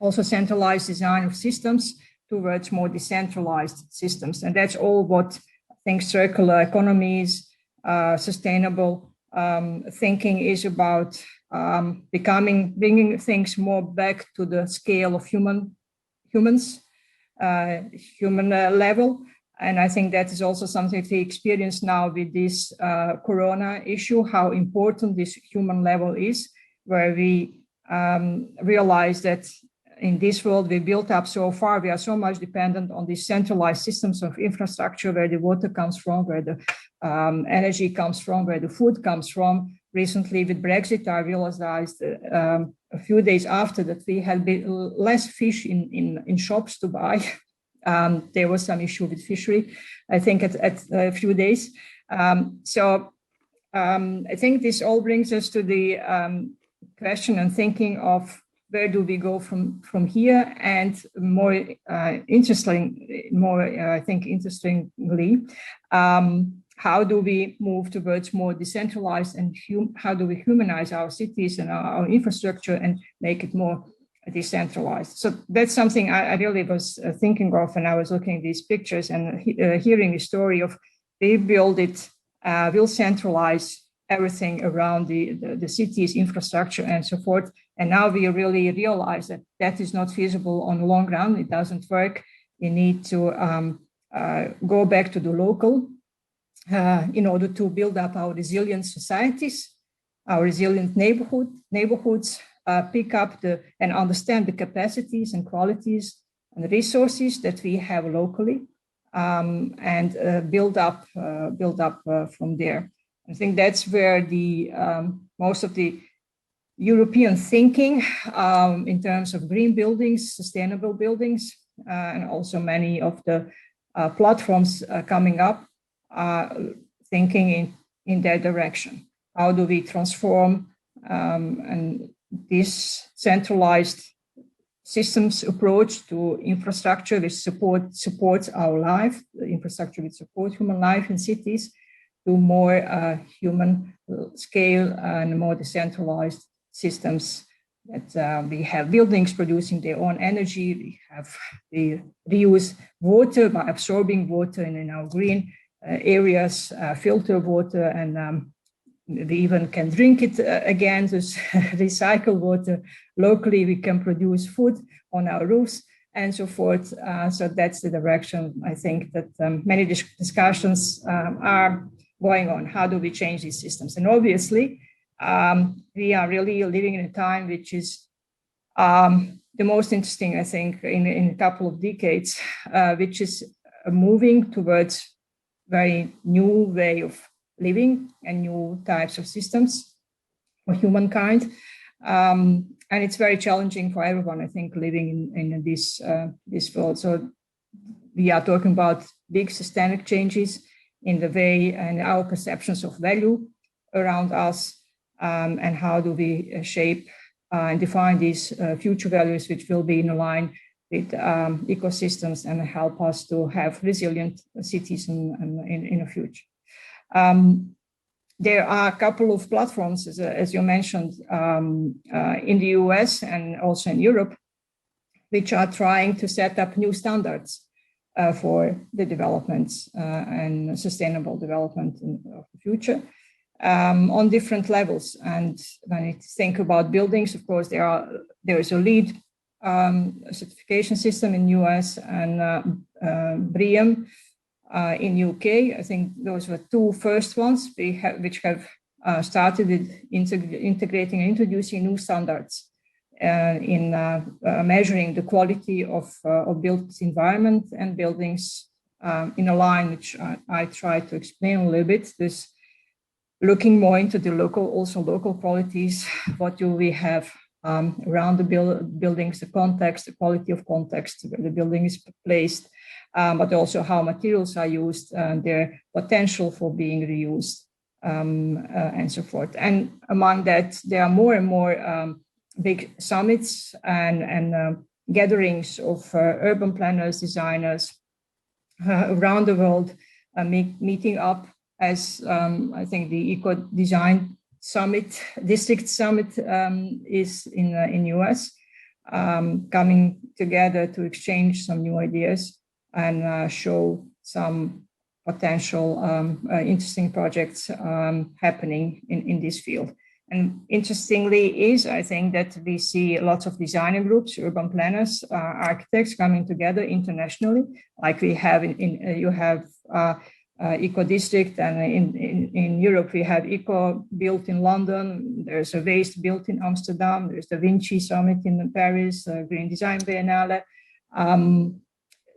design of systems towards more decentralized systems. And that's all what I think circular economies, sustainable thinking is about, bringing things more back to the scale of humans. Human level. And I think that is also something we experience now with this corona issue, how important this human level is, where we realize that in this world we built up so far, we are so much dependent on these centralized systems of infrastructure, where the water comes from, where the energy comes from, where the food comes from. Recently with Brexit, I realized a few days after that we had less fish in shops to buy. There was some issue with fishery, I think, at a few days. So I think this all brings us to the question and thinking of where do we go from here, and more interestingly, how do we move towards more decentralized, and how do we humanize our cities and our infrastructure and make it more decentralized? So that's something I really was thinking of when I was looking at these pictures and hearing the story of they build it, will centralize everything around the city's infrastructure and so forth. And now we really realize that that is not feasible on the long run. It doesn't work. We need to go back to the local in order to build up our resilient societies, our resilient neighborhoods, pick up and understand the capacities and qualities and resources that we have locally, and build up from there. I think that's where the most of the European thinking in terms of green buildings, sustainable buildings, and also many of the platforms coming up thinking in that direction. How do we transform and this centralized systems approach to infrastructure which supports our life, the infrastructure which supports human life in cities, to more human scale and more decentralized systems that we have buildings producing their own energy. We reuse water by absorbing water in our green areas, filter water, and we even can drink it again, just recycle water. Locally, we can produce food on our roofs and so forth. So that's the direction I think that many discussions are going on. How do we change these systems? And obviously, we are really living in a time which is the most interesting, I think, in a couple of decades, which is moving towards very new way of living and new types of systems for humankind. And it's very challenging for everyone, I think, living in this world. So we are talking about big systemic changes in the way and our perceptions of value around us, and how do we shape and define these future values, which will be in line with ecosystems and help us to have resilient cities in the future. There are a couple of platforms, as you mentioned, in the US and also in Europe, which are trying to set up new standards for the developments and sustainable development of the future on different levels. And when you think about buildings, of course, there is a LEED certification system in US and BREEAM in UK. I think those were two first ones which have started with integrating and introducing new standards in measuring the quality of built environment and buildings in a line which I tried to explain a little bit. This looking more into the local qualities. What do we have around the buildings, the context, the quality of context where the building is placed, but also how materials are used, their potential for being reused, and so forth. And among that, there are more and more big summits and gatherings of urban planners, designers around the world meeting up, as I think the Eco Design Summit, District Summit is in US, coming together to exchange some new ideas and show some potential interesting projects happening in this field. And interestingly is, I think, that we see lots of designer groups, urban planners, architects coming together internationally, like we have you have Eco District, and in Europe we have Eco Built in London, there's a Waste Built in Amsterdam, there's the Vinci Summit in Paris, Green Design Biennale.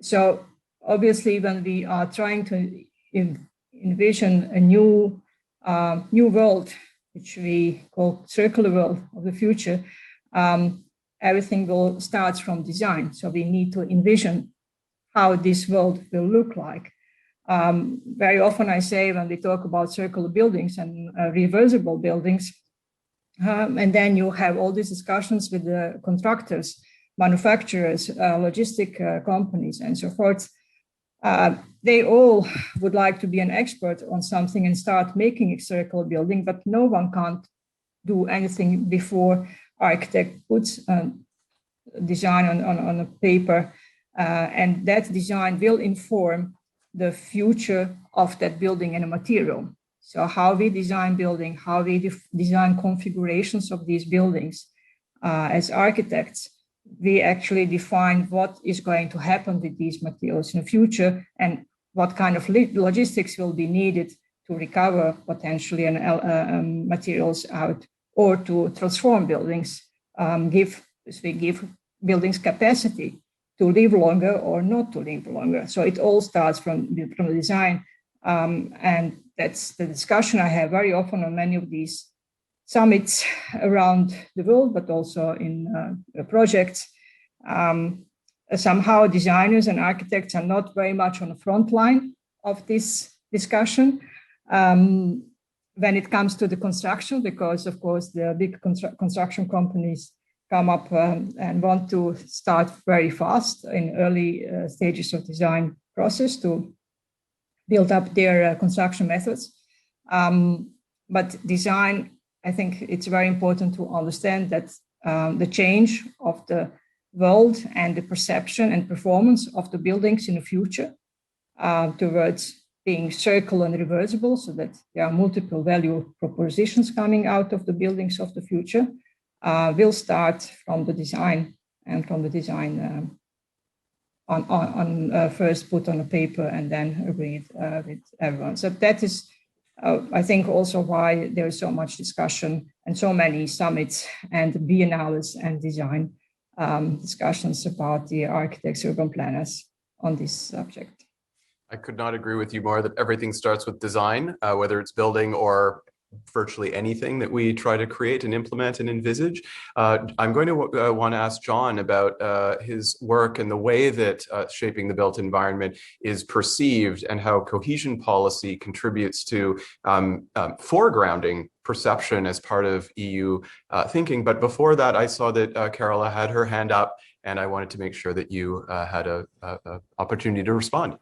So obviously when we are trying to envision a new world, which we call circular world of the future, everything will start from design. So we need to envision how this world will look like. Very often I say when we talk about circular buildings and reversible buildings, and then you have all these discussions with the contractors, manufacturers, logistic companies, and so forth. They all would like to be an expert on something and start making a circular building, but no one can't do anything before architect puts design on a paper, and that design will inform the future of that building and a material. So how we design building, how we design configurations of these buildings as architects, we actually define what is going to happen with these materials in the future and what kind of logistics will be needed to recover potentially materials out or to transform buildings, give buildings capacity to live longer or not to live longer. So it all starts from the design. And that's the discussion I have very often on many of these summits around the world, but also in projects. Somehow designers and architects are not very much on the front line of this discussion when it comes to the construction, because of course the big construction companies come up and want to start very fast in early stages of design process to build up their construction methods. But design, I think it's very important to understand that the change of the world and the perception and performance of the buildings in the future towards being circular and reversible, so that there are multiple value propositions coming out of the buildings of the future, will start from the design, and from the design first put on a paper and then agreed with everyone. So that is, I think, also why there is so much discussion and so many summits and biennales and design discussions about the architects, urban planners on this subject. I could not agree with you more that everything starts with design, whether it's building or virtually anything that we try to create and implement and envisage. I'm going to want to ask John about his work and the way that shaping the built environment is perceived and how cohesion policy contributes to foregrounding perception as part of EU thinking. But before that, I saw that Carola had her hand up, and I wanted to make sure that you had an opportunity to respond.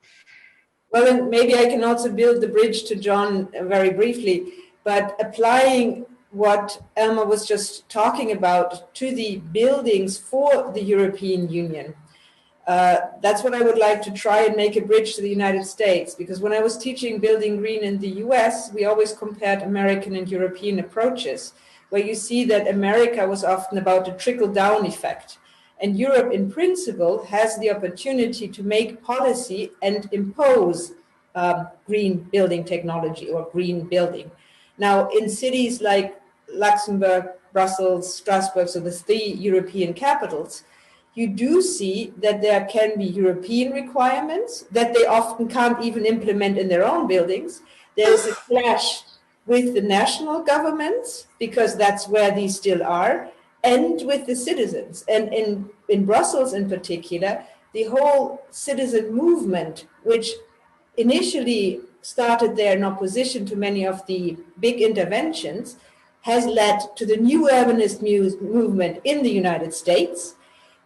Well, then maybe I can also build the bridge to John very briefly, but applying what Elma was just talking about to the buildings for the European Union. That's what I would like to try and make a bridge to the United States, because when I was teaching Building Green in the US, we always compared American and European approaches, where you see that America was often about a trickle-down effect. And Europe, in principle, has the opportunity to make policy and impose green building technology or green building. Now, in cities like Luxembourg, Brussels, Strasbourg, so the three European capitals, you do see that there can be European requirements that they often can't even implement in their own buildings. There's a clash with the national governments, because that's where these still are, and with the citizens. And in Brussels in particular, the whole citizen movement, which initially started there in opposition to many of the big interventions, has led to the new urbanist movement in the United States,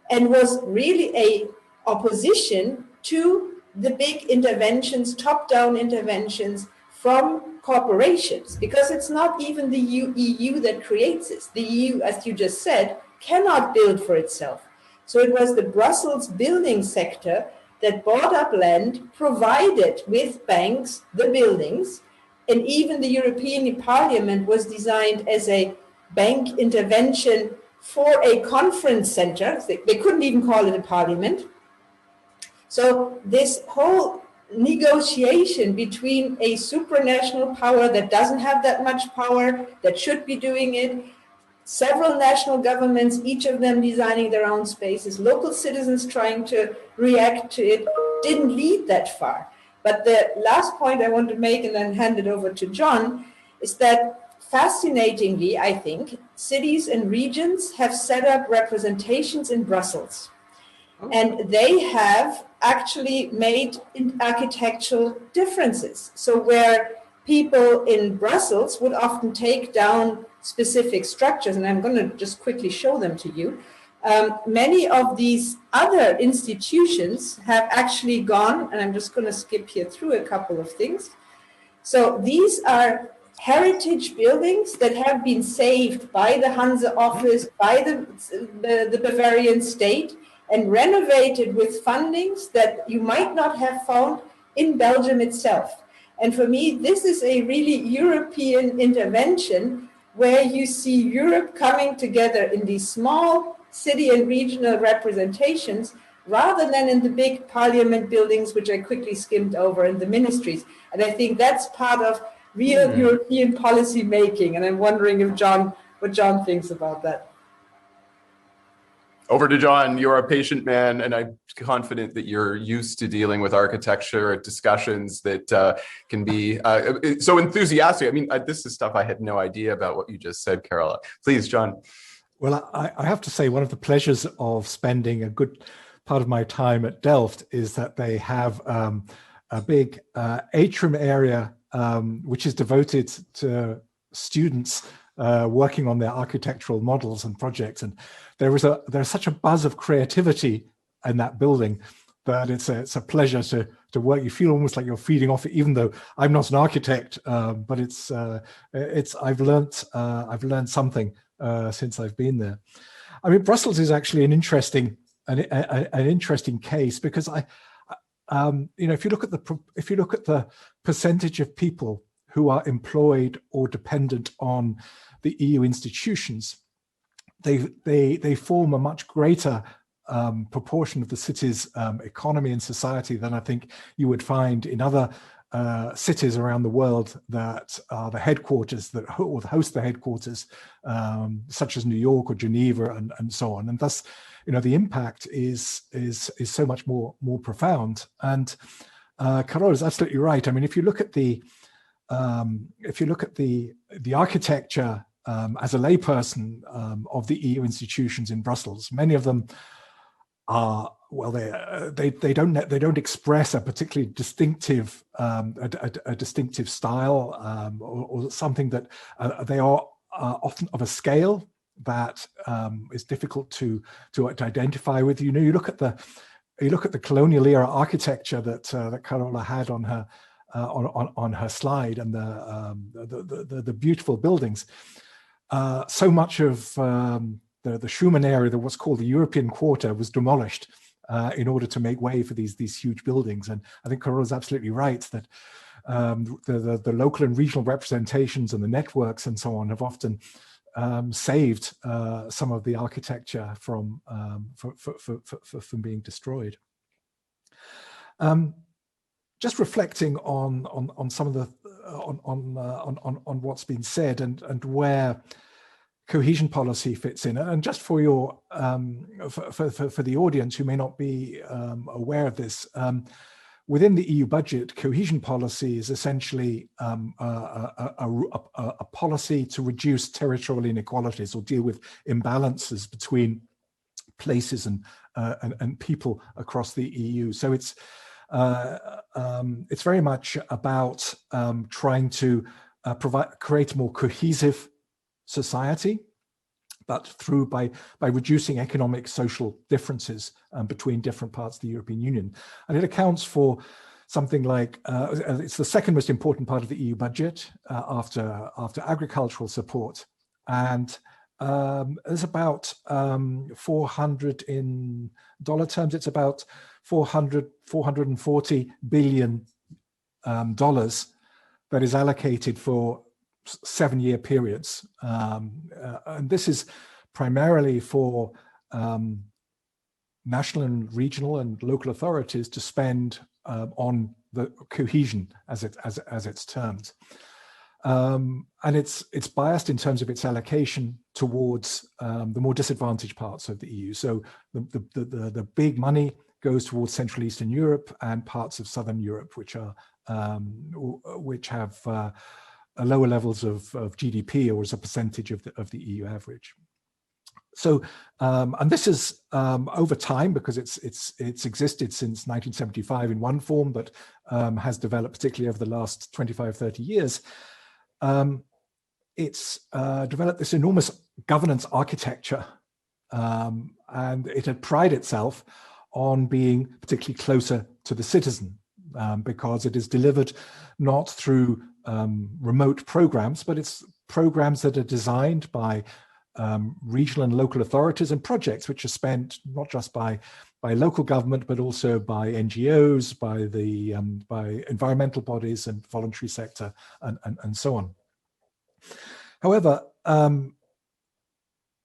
and was really a opposition to the big interventions, top-down interventions from corporations, because it's not even the EU that creates this. The EU, as you just said, cannot build for itself. So it was the Brussels building sector that bought up land, provided with banks the buildings, and even the European Parliament was designed as a bank intervention for a conference center. They couldn't even call it a parliament. So this whole negotiation between a supranational power that doesn't have that much power, that should be doing it, several national governments, each of them designing their own spaces, local citizens trying to react to it, didn't lead that far. But the last point I want to make, and then hand it over to John, is that fascinatingly, I think, cities and regions have set up representations in Brussels. And they have actually made architectural differences. So where people in Brussels would often take down specific structures, and I'm going to just quickly show them to you, many of these other institutions have actually gone, and I'm just going to skip here through a couple of things. So these are heritage buildings that have been saved by the Hanse office, by the Bavarian state, and renovated with fundings that you might not have found in Belgium itself. And for me, this is a really European intervention where you see Europe coming together in these small city and regional representations rather than in the big parliament buildings, which I quickly skimmed over, in the ministries. And I think that's part of real European policy making. And I'm wondering if what John thinks about that. Over to John. You're a patient man, and I'm confident that you're used to dealing with architecture discussions that can be so enthusiastic. I mean, this is stuff I had no idea about what you just said, Carola. Please, John. Well, I have to say, one of the pleasures of spending a good part of my time at Delft is that they have a big atrium area which is devoted to students working on their architectural models and projects, and there's such a buzz of creativity in that building that it's a pleasure to work. You feel almost like you're feeding off it, even though I'm not an architect, but I've learned something since I've been there. I mean, Brussels is actually an interesting case, because if you look at the percentage of people who are employed or dependent on the EU institutions, they form a much greater proportion of the city's economy and society than I think you would find in other cities around the world that are the headquarters, that host the headquarters, such as New York or Geneva and so on. And thus, the impact is so much more profound. And Carola is absolutely right. I mean, if you look at the the architecture as a layperson of the EU institutions in Brussels. Many of them are, well, they don't express a particularly distinctive a distinctive style or something that they are often of a scale that is difficult to identify with. You know, you look at the colonial era architecture that Carola had on her slide, and the beautiful buildings. So much of the Schumann area, that what's called the European Quarter, was demolished in order to make way for these huge buildings. And I think Carola is absolutely right that the local and regional representations and the networks and so on have often saved some of the architecture from being destroyed. Just reflecting on some of the on what's been said and where cohesion policy fits in, and just for your for the audience who may not be aware of this, within the EU budget, cohesion policy is essentially a policy to reduce territorial inequalities or deal with imbalances between places and people across the EU. So it's very much about trying to create a more cohesive society, but by reducing economic, social differences between different parts of the European Union. And it accounts for something like, it's the second most important part of the EU budget after agricultural support. And there's about 400 in dollar terms, it's about 440 billion dollars that is allocated for 7-year periods. And this is primarily for national and regional and local authorities to spend on the cohesion, as it's termed. And it's biased in terms of its allocation towards the more disadvantaged parts of the EU. So the big money goes towards Central Eastern Europe and parts of Southern Europe, which have lower levels of GDP, or as a percentage of the EU average. So, and this is over time, because it's existed since 1975 in one form, but has developed particularly over the last 25, 30 years. It's developed this enormous governance architecture, and it had prided itself on being particularly closer to the citizen, because it is delivered not through remote programs, but it's programs that are designed by regional and local authorities, and projects which are spent not just by local government, but also by NGOs, by environmental bodies and voluntary sector, and so on. However,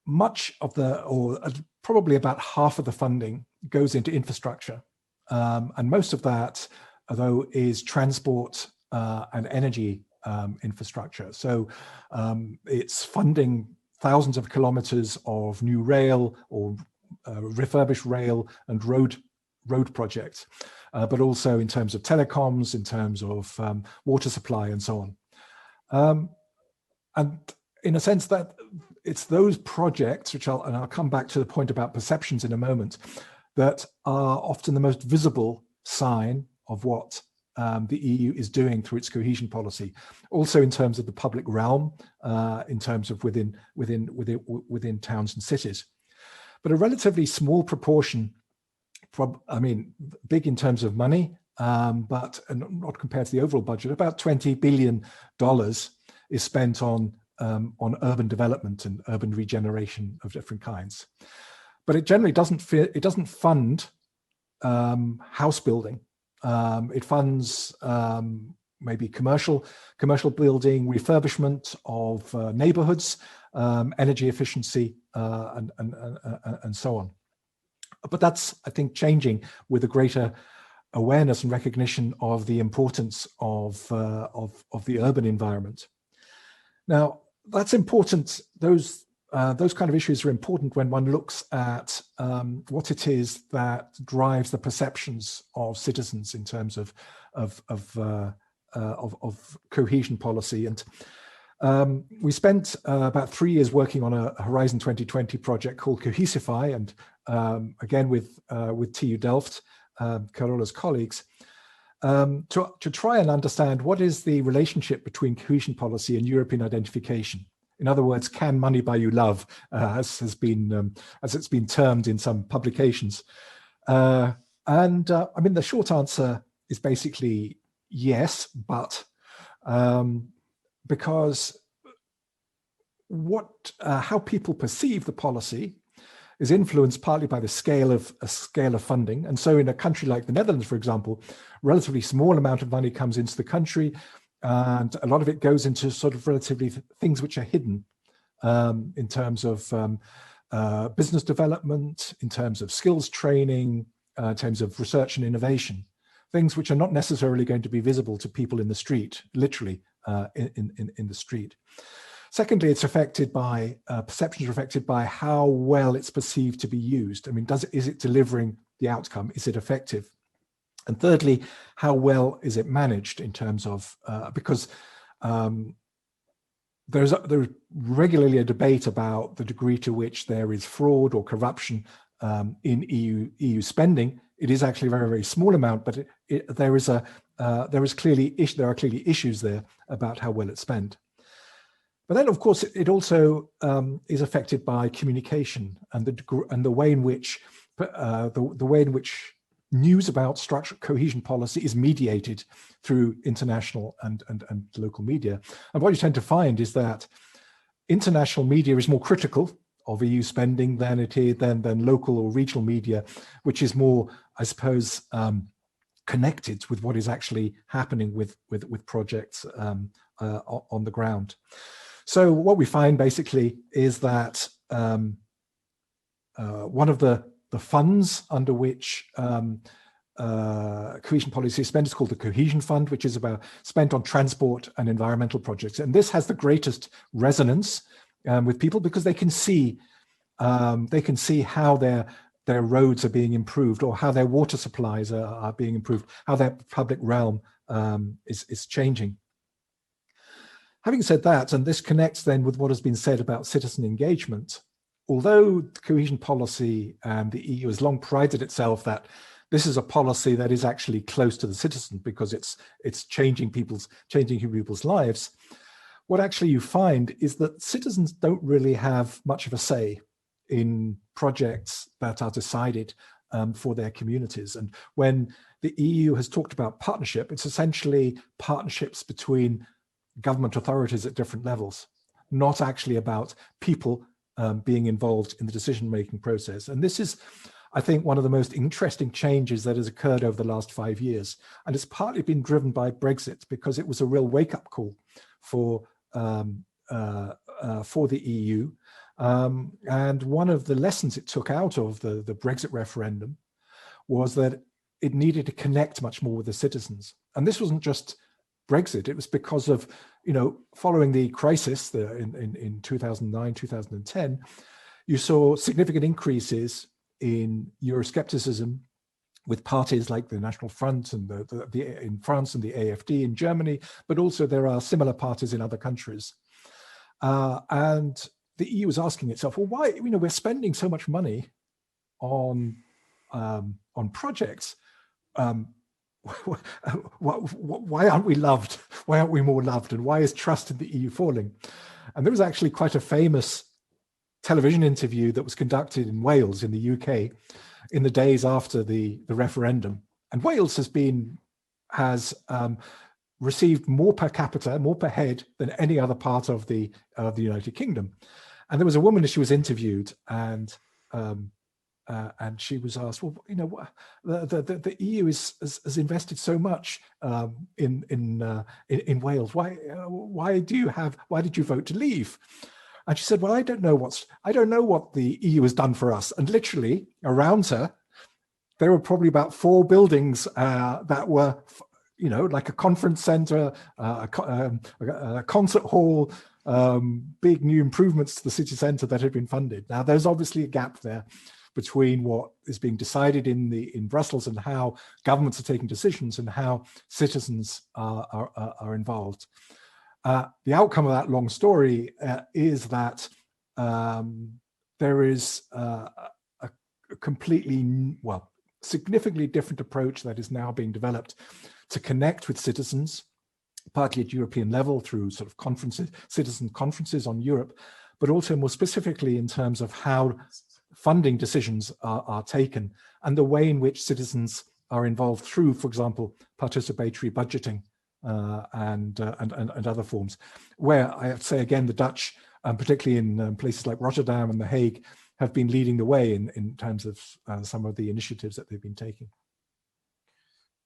much of or probably about half of the funding goes into infrastructure, and most of that, though, is transport and energy infrastructure. So it's funding thousands of kilometers of new rail or refurbished rail and road projects, but also in terms of telecoms, in terms of water supply, and so on. And in a sense, that it's those projects, which I'll come back to the point about perceptions in a moment, that are often the most visible sign of what the EU is doing through its cohesion policy. Also in terms of the public realm, in terms of within towns and cities. But a relatively small proportion, I mean, big in terms of money, but not compared to the overall budget, about $20 billion is spent on urban development and urban regeneration of different kinds. But it generally doesn't fund house building. It funds maybe commercial building, refurbishment of neighborhoods, energy efficiency, and so on. But that's, I think, changing with a greater awareness and recognition of the importance of the urban environment. Now, that's important. Those kind of issues are important when one looks at what it is that drives the perceptions of citizens in terms of cohesion policy. And We spent about 3 years working on a Horizon 2020 project called Cohesify, and again with TU Delft, Carola's colleagues, to try and understand what is the relationship between cohesion policy and European identification. In other words, can money buy you love, as it's been termed in some publications. I mean, the short answer is basically yes, but because how people perceive the policy is influenced partly by the scale of funding. And so in a country like the Netherlands, for example, relatively small amount of money comes into the country, and a lot of it goes into sort of relatively things which are hidden in terms of business development, in terms of skills training, in terms of research and innovation, things which are not necessarily going to be visible to people in the street, literally in the street. Secondly, it's affected by, perceptions are affected by how well it's perceived to be used. I mean, is it delivering the outcome? Is it effective? And thirdly, how well is it managed in terms of, because there's regularly a debate about the degree to which there is fraud or corruption in EU spending. It is actually a very, very small amount, but there are clearly issues there about how well it's spent. But then, of course, it also is affected by communication and the way in which news about structural cohesion policy is mediated through international and local media. And what you tend to find is that international media is more critical of EU spending than local or regional media, which is more, I suppose, connected with what is actually happening with projects on the ground. So what we find basically is that one of the funds under which cohesion policy is spent is called the Cohesion Fund, which is about spent on transport and environmental projects. And this has the greatest resonance with people because they can see how their roads are being improved, or how their water supplies are being improved, how their public realm is changing. Having said that, and this connects then with what has been said about citizen engagement, although cohesion policy and the EU has long prided itself that this is a policy that is actually close to the citizen because it's changing people's lives, what actually you find is that citizens don't really have much of a say in projects that are decided for their communities. And when the EU has talked about partnership, it's essentially partnerships between government authorities at different levels, not actually about people being involved in the decision-making process. And this is, I think, one of the most interesting changes that has occurred over the last 5 years. And it's partly been driven by Brexit, because it was a real wake-up call for the EU. And one of the lessons it took out of the Brexit referendum was that it needed to connect much more with the citizens. And this wasn't just Brexit, it was because of, following the crisis in 2009, 2010, you saw significant increases in Euroscepticism with parties like the National Front and in France and the AfD in Germany, but also there are similar parties in other countries. And the EU was asking itself, well, why, we're spending so much money on projects. Why aren't we loved? Why aren't we more loved? And why is trust in the EU falling? And there was actually quite a famous television interview that was conducted in Wales in the UK in the days after the referendum. And Wales has received more per capita, more per head than any other part of the United Kingdom. And there was a woman as she was interviewed, and she was asked, well, the EU has invested so much in Wales. Why did you vote to leave? And she said, well, I don't know what the EU has done for us. And literally around her, there were probably about 4 buildings that were, like a conference center, a concert hall, big new improvements to the city center that had been funded. Now, there's obviously a gap there between what is being decided in Brussels and how governments are taking decisions and how citizens are involved. The outcome of that long story is that there is a completely, well, significantly different approach that is now being developed to connect with citizens, partly at European level through sort of conferences, citizen conferences on Europe, but also more specifically in terms of how funding decisions are taken and the way in which citizens are involved through, for example, participatory budgeting and other forms. Where I have to say again, the Dutch, particularly in places like Rotterdam and The Hague, have been leading the way in terms of some of the initiatives that they've been taking.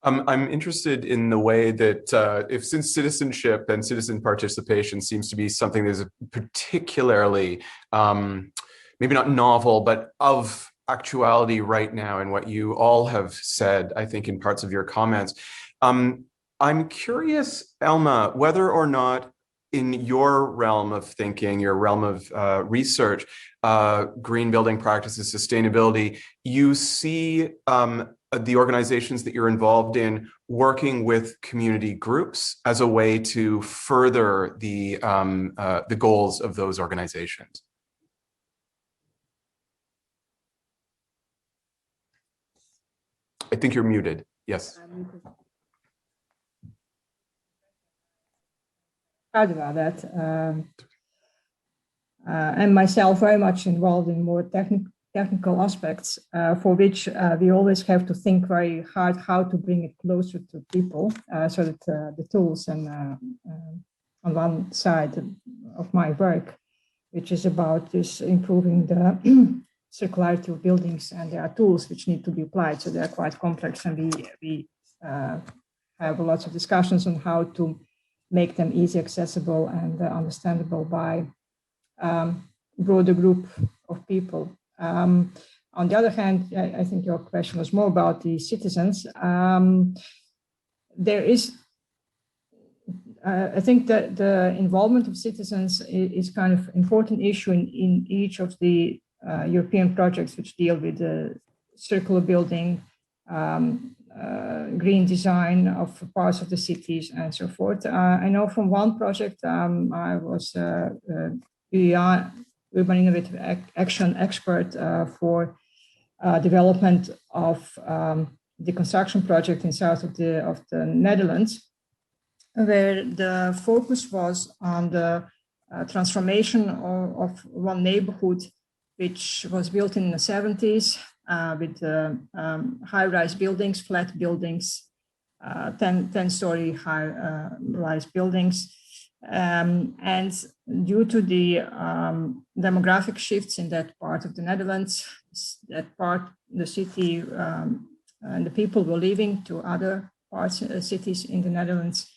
I'm interested in the way that since citizenship and citizen participation seems to be something that is particularly, maybe not novel, but of actuality right now, and what you all have said, I think, in parts of your comments. I'm curious, Elma, whether or not in your realm of thinking, your realm of research, green building practices, sustainability, you see the organizations that you're involved in working with community groups as a way to further the goals of those organizations. I think you're muted. Yes. Proud about that. And myself very much involved in more technical aspects for which we always have to think very hard how to bring it closer to people so that the tools and on one side of my work, which is about this improving the circularity of buildings, and there are tools which need to be applied, so they're quite complex, and we have lots of discussions on how to make them easy, accessible, and understandable by broader group of people. On the other hand, I think your question was more about the citizens. There is, I think that the involvement of citizens is kind of important issue in each of the European projects which deal with the circular building, green design of parts of the cities and so forth. I know from one project, I was urban innovative action expert for development of the construction project in south of the Netherlands, where the focus was on the transformation of one neighborhood which was built in the 70s with high-rise buildings, flat buildings, 10-story high-rise buildings. And due to the demographic shifts in that part of the Netherlands, the city and the people were leaving to other parts, cities in the Netherlands,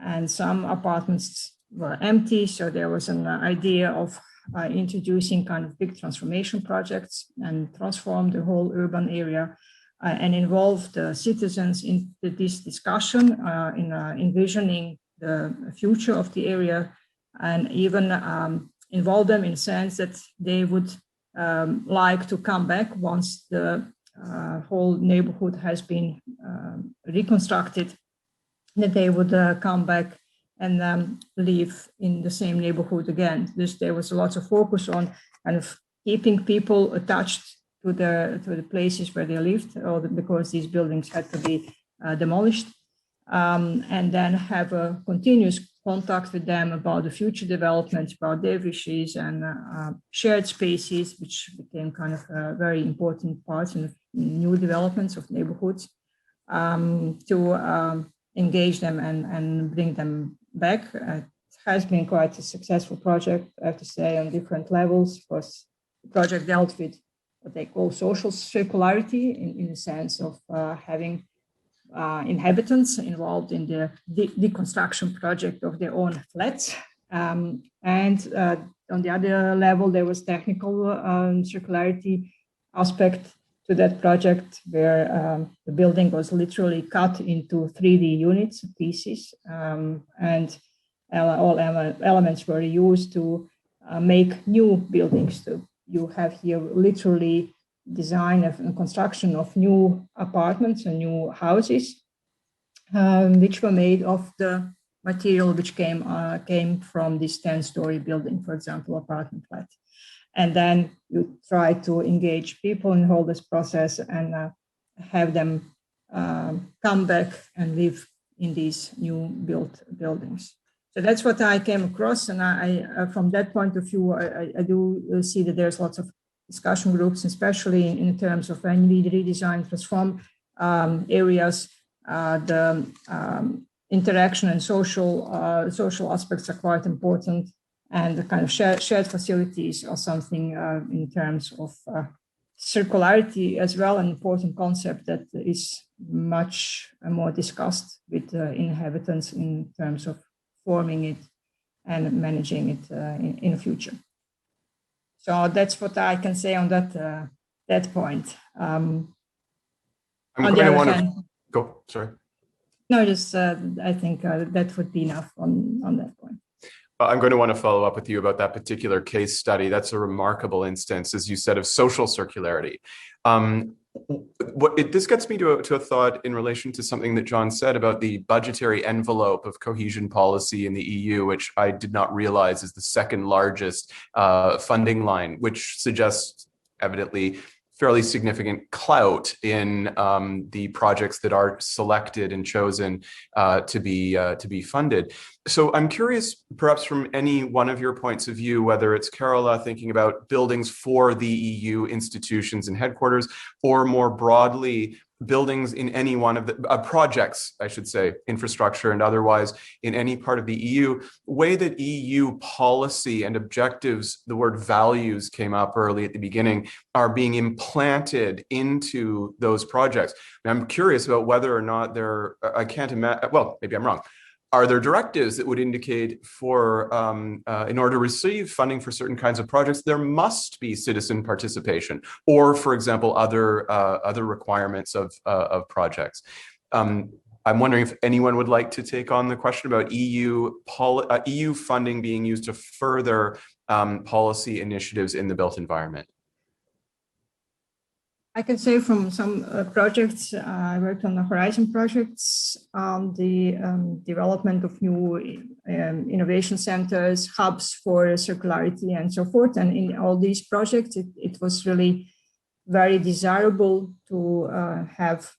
and some apartments were empty. So there was an idea of introducing kind of big transformation projects and transform the whole urban area and involve the citizens in this discussion in envisioning the future of the area, and even involve them in the sense that they would like to come back once the whole neighborhood has been reconstructed, that they would come back and live in the same neighborhood again. There was a lot of focus on kind of keeping people attached to the places where they lived, because these buildings had to be demolished, and then have a continuous contact with them about the future developments, about their wishes, and shared spaces, which became kind of very important parts in the new developments of neighborhoods, to engage them and bring them back. It has been quite a successful project, I have to say, on different levels. Because the project dealt with what they call social circularity, in the sense of having inhabitants involved in the deconstruction project of their own flats. And on the other level, there was technical circularity aspect to that project, where the building was literally cut into 3D units, pieces, and all elements were used to make new buildings. So you have here literally design and construction of new apartments and new houses, which were made of the material which came from this 10-story building, for example, apartment flat. And then you try to engage people in the whole this process and have them come back and live in these new built buildings. So that's what I came across, and I from that point of view, I do see that there's lots of discussion groups, especially in terms of when we redesign, transform areas, the interaction and social aspects are quite important, and the kind of shared facilities are something in terms of circularity as well, an important concept that is much more discussed with inhabitants in terms of forming it and managing it in the future. So that's what I can say on that point. I'm going to want to go. Sorry. No, just I think that would be enough on that point. I'm going to want to follow up with you about that particular case study. That's a remarkable instance, as you said, of social circularity. This gets me to a thought in relation to something that John said about the budgetary envelope of cohesion policy in the EU, which I did not realize is the second largest funding line, which suggests evidently fairly significant clout in the projects that are selected and chosen to be funded. So I'm curious, perhaps from any one of your points of view, whether it's Carola thinking about buildings for the EU institutions and headquarters, or more broadly, buildings in any one of the projects, I should say, infrastructure and otherwise, in any part of the EU, way that EU policy and objectives, the word values came up early at the beginning, are being implanted into those projects. And I'm curious about whether or not there, I can't imagine, well, maybe I'm wrong. Are there directives that would indicate for, in order to receive funding for certain kinds of projects, there must be citizen participation, or, for example, other requirements of projects? I'm wondering if anyone would like to take on the question about EU funding being used to further policy initiatives in the built environment. I can say from some projects, I worked on the Horizon projects, the development of new innovation centers, hubs for circularity and so forth. And in all these projects, it was really very desirable to have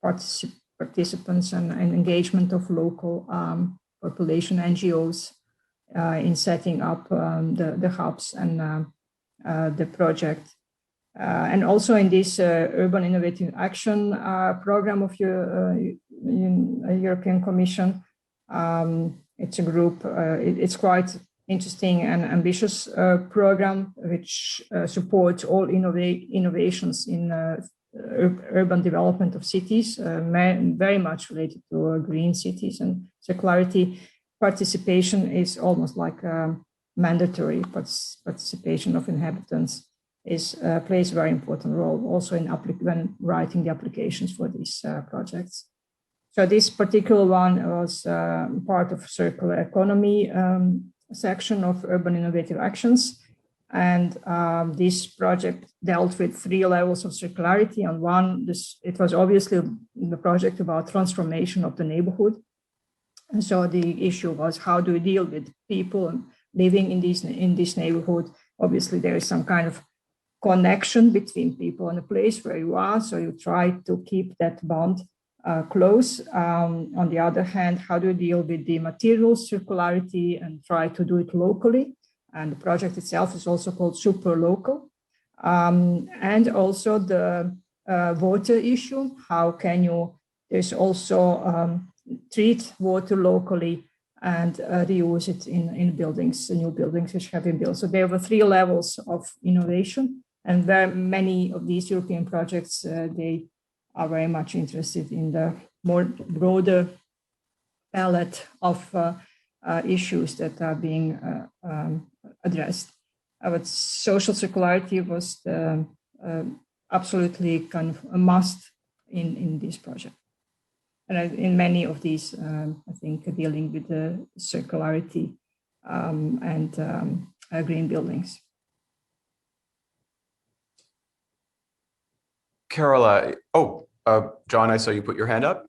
participants and engagement of local population NGOs in setting up the hubs and the project. And also in this Urban Innovative Action program of European Commission, it's a group, it's quite interesting and ambitious program which supports all innovations in urban development of cities, very much related to green cities and circularity. Participation is almost like a mandatory participation of inhabitants. Plays a very important role also in when writing the applications for these projects. So this particular one was part of circular economy section of Urban Innovative Actions. And this project dealt with 3 levels of circularity. On one, it was obviously the project about transformation of the neighborhood. And so the issue was, how do we deal with people living in this neighborhood? Obviously, there is some kind of connection between people and the place where you are. So you try to keep that bond close. On the other hand, how do you deal with the material circularity and try to do it locally? And the project itself is also called Super Local. And also the water issue. How can you, there's also treat water locally and reuse it in buildings, new buildings which have been built. So there were 3 levels of innovation. And very many of these European projects, they are very much interested in the more broader palette of issues that are being addressed. But social circularity was absolutely kind of a must in this project. And in many of these, I think, dealing with the circularity and green buildings. Carola, John, I saw you put your hand up.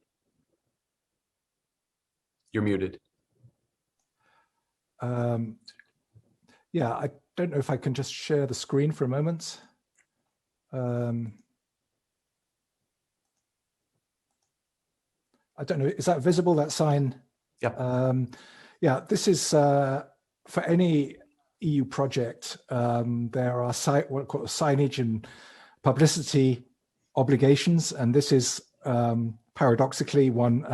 You're muted. Yeah, I don't know if I can just share the screen for a moment. I don't know, is that visible, that sign? Yep. Yeah, this is for any EU project, there are what are called signage and publicity obligations, and this is paradoxically one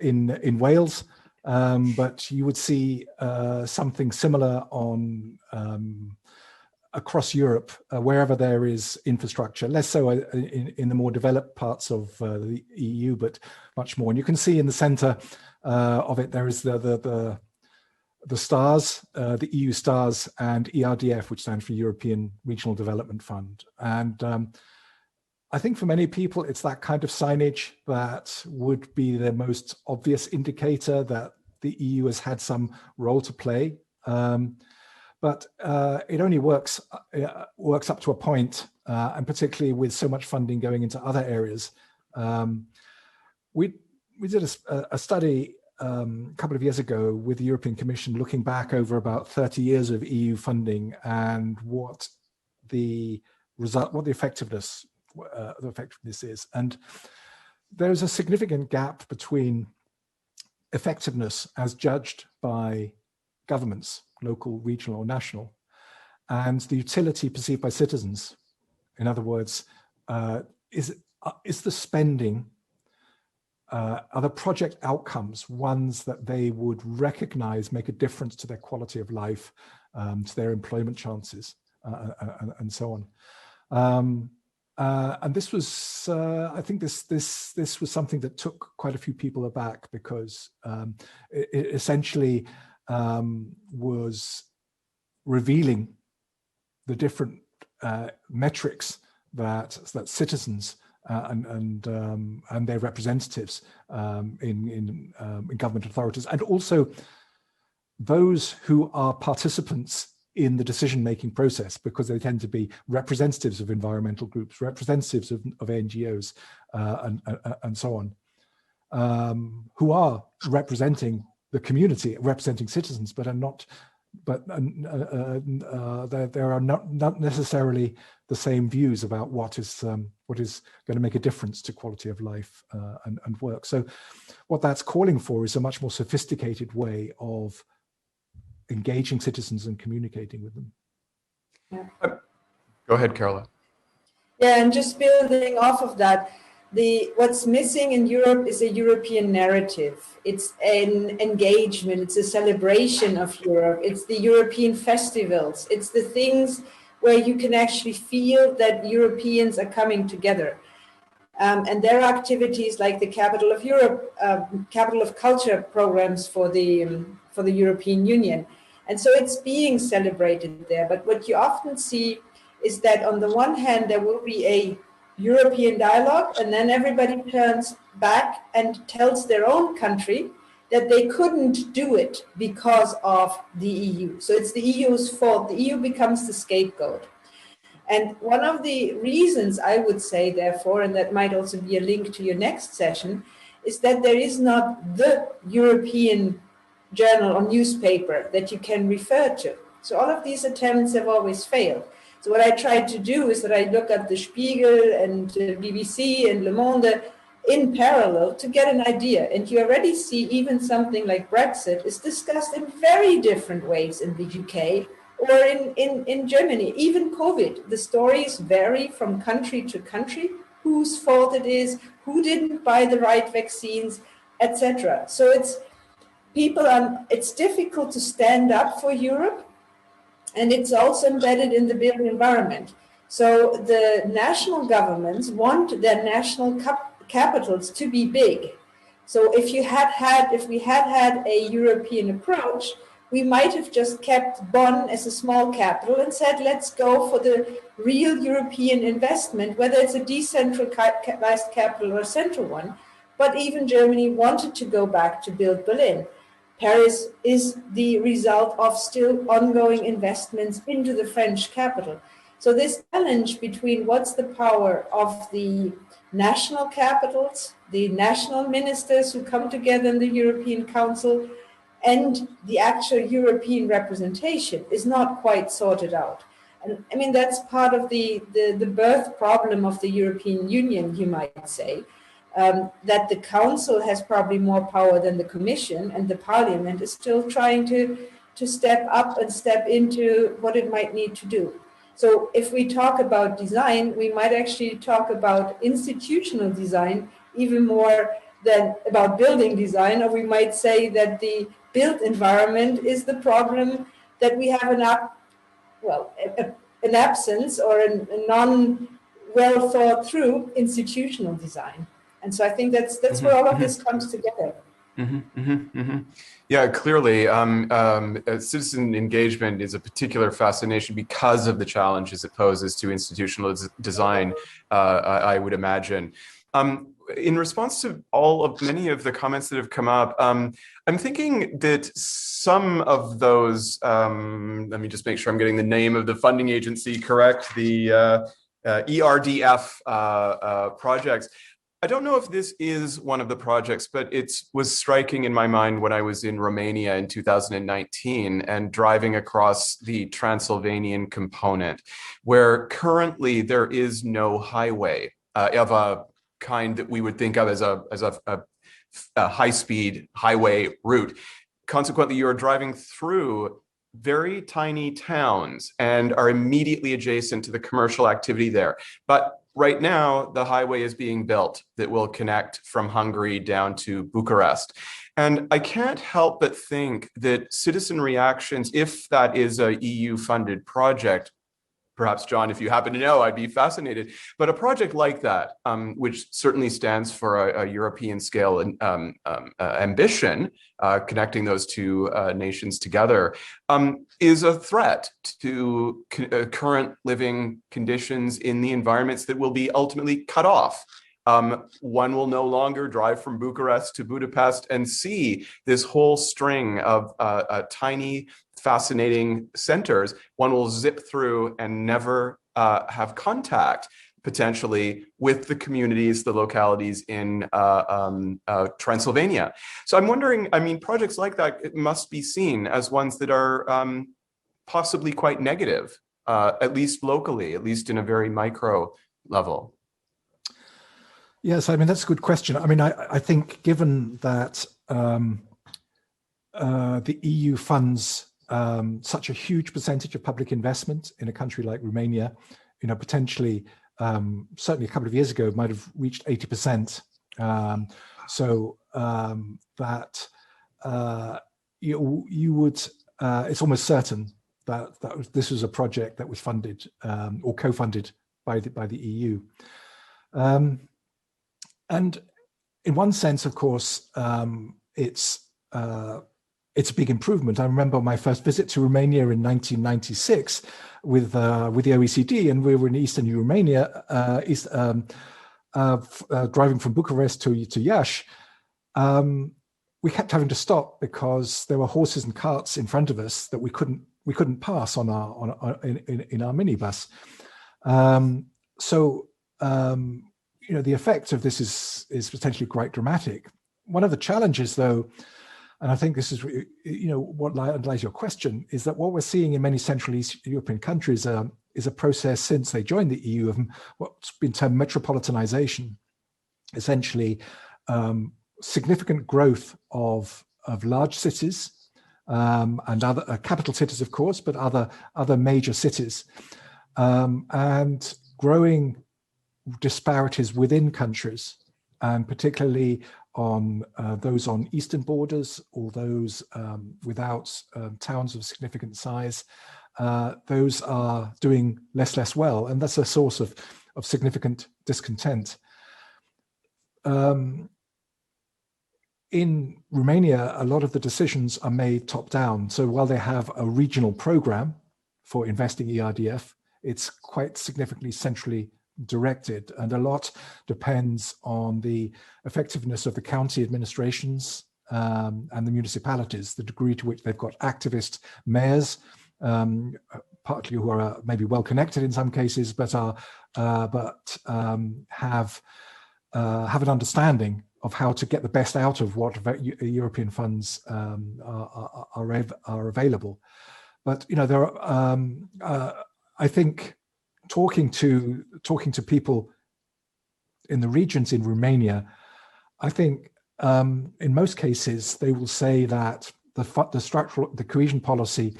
in Wales, but you would see something similar on across Europe, wherever there is infrastructure, less so in the more developed parts of the EU, but much more. And you can see in the center of it, there is the stars, the EU stars, and ERDF, which stands for European Regional Development Fund. And I think for many people, it's that kind of signage that would be the most obvious indicator that the EU has had some role to play. But it only works up to a point, and particularly with so much funding going into other areas. We did a study a couple of years ago with the European Commission, looking back over about 30 years of EU funding and what the effectiveness is. And there's a significant gap between effectiveness as judged by governments, local, regional, or national, and the utility perceived by citizens. In other words, is the spending, are the project outcomes ones that they would recognize make a difference to their quality of life, to their employment chances, and so on. And this was, I think this was something that took quite a few people aback, because it essentially was revealing the different metrics that citizens and their representatives in government authorities, and also those who are participants in the decision-making process, because they tend to be representatives of environmental groups, representatives of NGOs, and so on, who are representing the community, representing citizens, but are not. But there are not necessarily the same views about what is going to make a difference to quality of life and work. So, what that's calling for is a much more sophisticated way of engaging citizens and communicating with them. Yeah. Go ahead, Carola. Yeah, and just building off of that, what's missing in Europe is a European narrative. It's an engagement, it's a celebration of Europe, it's the European festivals, it's the things where you can actually feel that Europeans are coming together. And there are activities like the Capital of Europe, Capital of Culture programs for the European Union. And so it's being celebrated there. But what you often see is that on the one hand, there will be a European dialogue, and then everybody turns back and tells their own country that they couldn't do it because of the EU. So it's the EU's fault. The EU becomes the scapegoat. And one of the reasons I would say, therefore, and that might also be a link to your next session, is that there is not the European journal or newspaper that you can refer to. So all of these attempts have always failed. So what I tried to do is that I look at the Spiegel and BBC and Le Monde in parallel to get an idea. And you already see even something like Brexit is discussed in very different ways in the UK or in Germany. Even COVID, the stories vary from country to country, whose fault it is, who didn't buy the right vaccines, etc. So it's difficult to stand up for Europe. And it's also embedded in the built environment. So the national governments want their national capitals to be big. So if we had had a European approach, we might have just kept Bonn as a small capital and said, let's go for the real European investment, whether it's a decentralized capital or a central one. But even Germany wanted to go back to build Berlin. Paris is the result of still ongoing investments into the French capital. So this challenge between what's the power of the national capitals, the national ministers who come together in the European Council, and the actual European representation is not quite sorted out. And I mean, that's part of the birth problem of the European Union, you might say, that the Council has probably more power than the Commission, and the Parliament is still trying to step up and step into what it might need to do. So if we talk about design, we might actually talk about institutional design even more than about building design, or we might say that the built environment is the problem, that we have an absence or a non well thought through institutional design. And so I think that's where all of this comes together. Yeah, clearly, citizen engagement is a particular fascination because of the challenges it poses to institutional design, I would imagine. In response to many of the comments that have come up, I'm thinking that some of those, let me just make sure I'm getting the name of the funding agency correct, the ERDF projects. I don't know if this is one of the projects, but it was striking in my mind when I was in Romania in 2019 and driving across the Transylvanian component, where currently there is no highway of a kind that we would think of as a high-speed highway route. Consequently, you're driving through very tiny towns and are immediately adjacent to the commercial activity there. But right now, the highway is being built that will connect from Hungary down to Bucharest. And I can't help but think that citizen reactions, if that is a EU-funded project, perhaps, John, if you happen to know, I'd be fascinated. But a project like that, which certainly stands for a European scale ambition, connecting those two nations together, is a threat to current living conditions in the environments that will be ultimately cut off. One will no longer drive from Bucharest to Budapest and see this whole string of tiny, fascinating centers. One will zip through and never have contact, potentially, with the communities, the localities in Transylvania. So I'm wondering, I mean, projects like that, it must be seen as ones that are possibly quite negative, at least locally, at least in a very micro level. Yes, I mean, that's a good question. I mean, I think given that the EU funds such a huge percentage of public investment in a country like Romania, you know, potentially, certainly a couple of years ago, might have reached 80%. That you would, it's almost certain that this was a project that was funded or co-funded by the EU. And in one sense, of course, it's a big improvement. I remember my first visit to Romania in 1996 with the OECD, and we were in Eastern Romania, driving from Bucharest to Iași. We kept having to stop because there were horses and carts in front of us that we couldn't pass in our minibus. You know, the effect of this is potentially quite dramatic. One of the challenges, though, and I think this is, you know, what underlies your question, is that what we're seeing in many Central East European countries is a process since they joined the EU of what's been termed metropolitanization, essentially significant growth of large cities and other capital cities, of course, but other major cities, and growing disparities within countries, and particularly on those on eastern borders or those without towns of significant size. Those are doing less well, and that's a source of significant discontent. In Romania, a lot of the decisions are made top down. So while they have a regional program for investing ERDF, it's quite significantly centrally directed, and a lot depends on the effectiveness of the county administrations and the municipalities, the degree to which they've got activist mayors, partly who are maybe well connected in some cases, but have an understanding of how to get the best out of what European funds are available. But there are, I think, talking to people in the regions in Romania, I think in most cases they will say that the cohesion policy,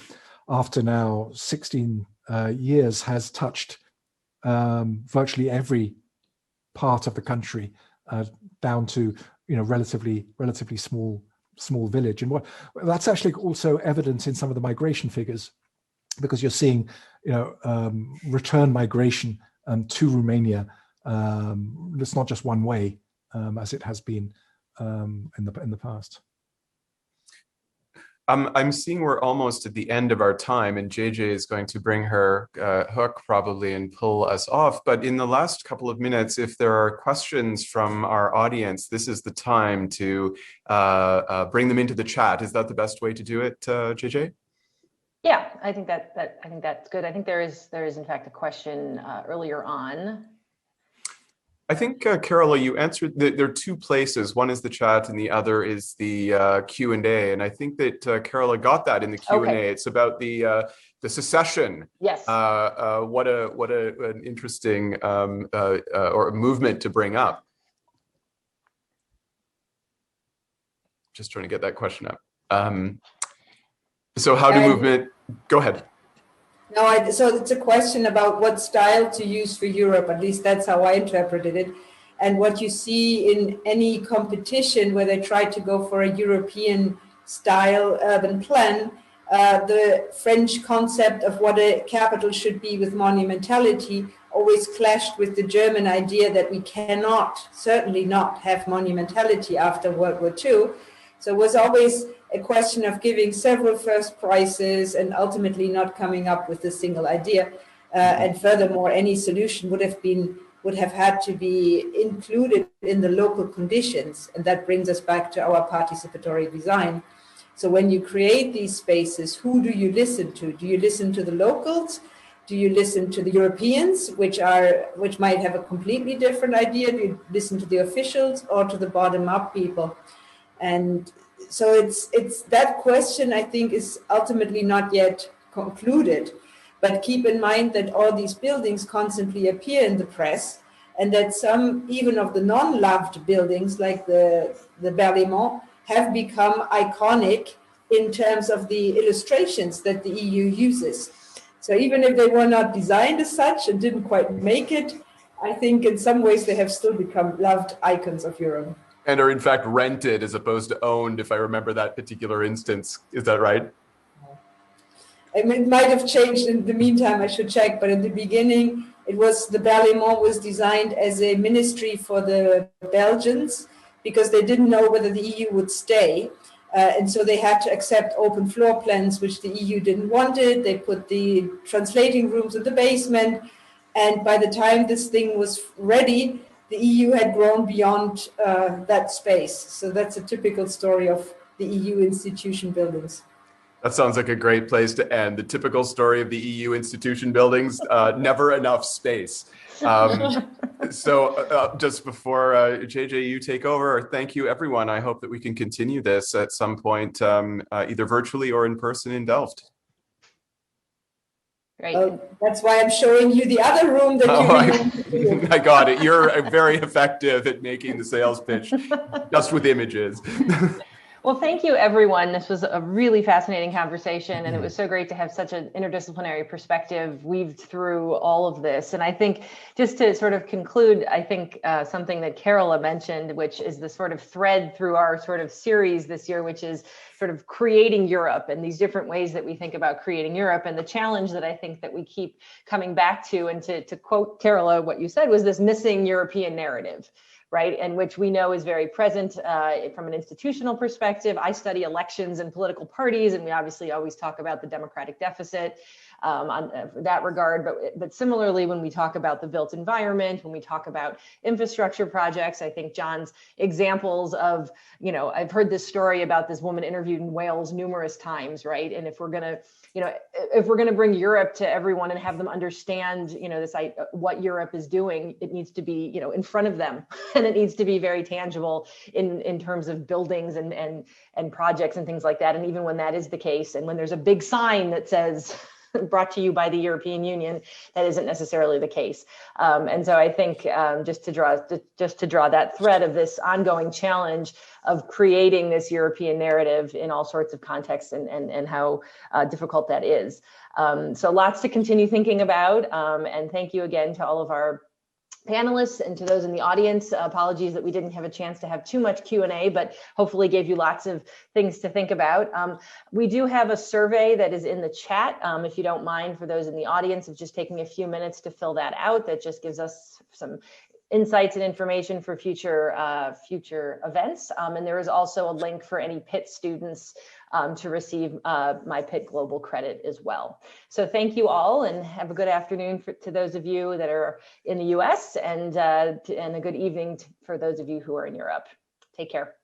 after now 16 years, has touched virtually every part of the country, down to relatively small village. And that's actually also evident in some of the migration figures, because you're seeing return migration to Romania. It's not just one way, as it has been in the past. I'm seeing we're almost at the end of our time, and JJ is going to bring her hook probably and pull us off. But in the last couple of minutes, if there are questions from our audience, this is the time to bring them into the chat. Is that the best way to do it, JJ? Yeah, I think that's good. I think there is in fact a question earlier on. I think, Carola, you answered there are two places. One is the chat and the other is the Q&A. And I think that Carola got that in the Q&A. Okay. It's about the secession. Yes. What an interesting or a movement to bring up. Just trying to get that question up. So how do movement, go ahead. No, so it's a question about what style to use for Europe. At least that's how I interpreted it. And what you see in any competition where they try to go for a European style urban plan, the French concept of what a capital should be with monumentality always clashed with the German idea that we cannot, certainly not, have monumentality after World War II. So it was always a question of giving several first prizes and ultimately not coming up with a single idea. And furthermore, any solution would have had to be included in the local conditions. And that brings us back to our participatory design. So when you create these spaces, who do you listen to? Do you listen to the locals? Do you listen to the Europeans, which might have a completely different idea? Do you listen to the officials or to the bottom-up people? And so it's that question, I think, is ultimately not yet concluded. But keep in mind that all these buildings constantly appear in the press, and that some even of the non-loved buildings, like the Berlaymont, have become iconic in terms of the illustrations that the EU uses. So even if they were not designed as such and didn't quite make it, I think in some ways they have still become loved icons of Europe. And are in fact rented as opposed to owned, if I remember that particular instance. Is that right? It might have changed in the meantime, I should check, but in the beginning, the Berlaymont was designed as a ministry for the Belgians because they didn't know whether the EU would stay. And so they had to accept open floor plans, which the EU didn't want it. They put the translating rooms in the basement. And by the time this thing was ready, the EU had grown beyond that space. So that's a typical story of the EU institution buildings. That sounds like a great place to end. The typical story of the EU institution buildings, never enough space. So just before JJ, you take over, thank you everyone. I hope that we can continue this at some point, either virtually or in person in Delft. Great. That's why I'm showing you the other room that I got it. You're very effective at making the sales pitch just with images. Well, thank you, everyone. This was a really fascinating conversation, and it was so great to have such an interdisciplinary perspective weaved through all of this. And I think just to sort of conclude, I think something that Carola mentioned, which is the sort of thread through our sort of series this year, which is sort of creating Europe and these different ways that we think about creating Europe. And the challenge that I think that we keep coming back to, and to quote Carola, what you said was this missing European narrative, right? And which we know is very present from an institutional perspective. I study elections and political parties, and we obviously always talk about the democratic deficit. on that regard. But similarly, when we talk about the built environment, when we talk about infrastructure projects, I think John's examples of, you know, I've heard this story about this woman interviewed in Wales numerous times, right? And if we're gonna, you know, if we're gonna bring Europe to everyone and have them understand, you know, what Europe is doing, it needs to be, you know, in front of them, and it needs to be very tangible in terms of buildings and projects and things like that. And even when that is the case, and when there's a big sign that says brought to you by the European Union, that isn't necessarily the case. And so I think just to draw that thread of this ongoing challenge of creating this European narrative in all sorts of contexts, and how difficult that is. So lots to continue thinking about. And thank you again to all of our panelists and to those in the audience. Apologies that we didn't have a chance to have too much Q&A, but hopefully gave you lots of things to think about. We do have a survey that is in the chat. If you don't mind, for those in the audience, of just taking a few minutes to fill that out. That just gives us some insights and information for future events. And there is also a link for any Pitt students to receive my Pitt Global credit as well. So thank you all, and have a good afternoon to those of you that are in the US, and a good evening for those of you who are in Europe. Take care.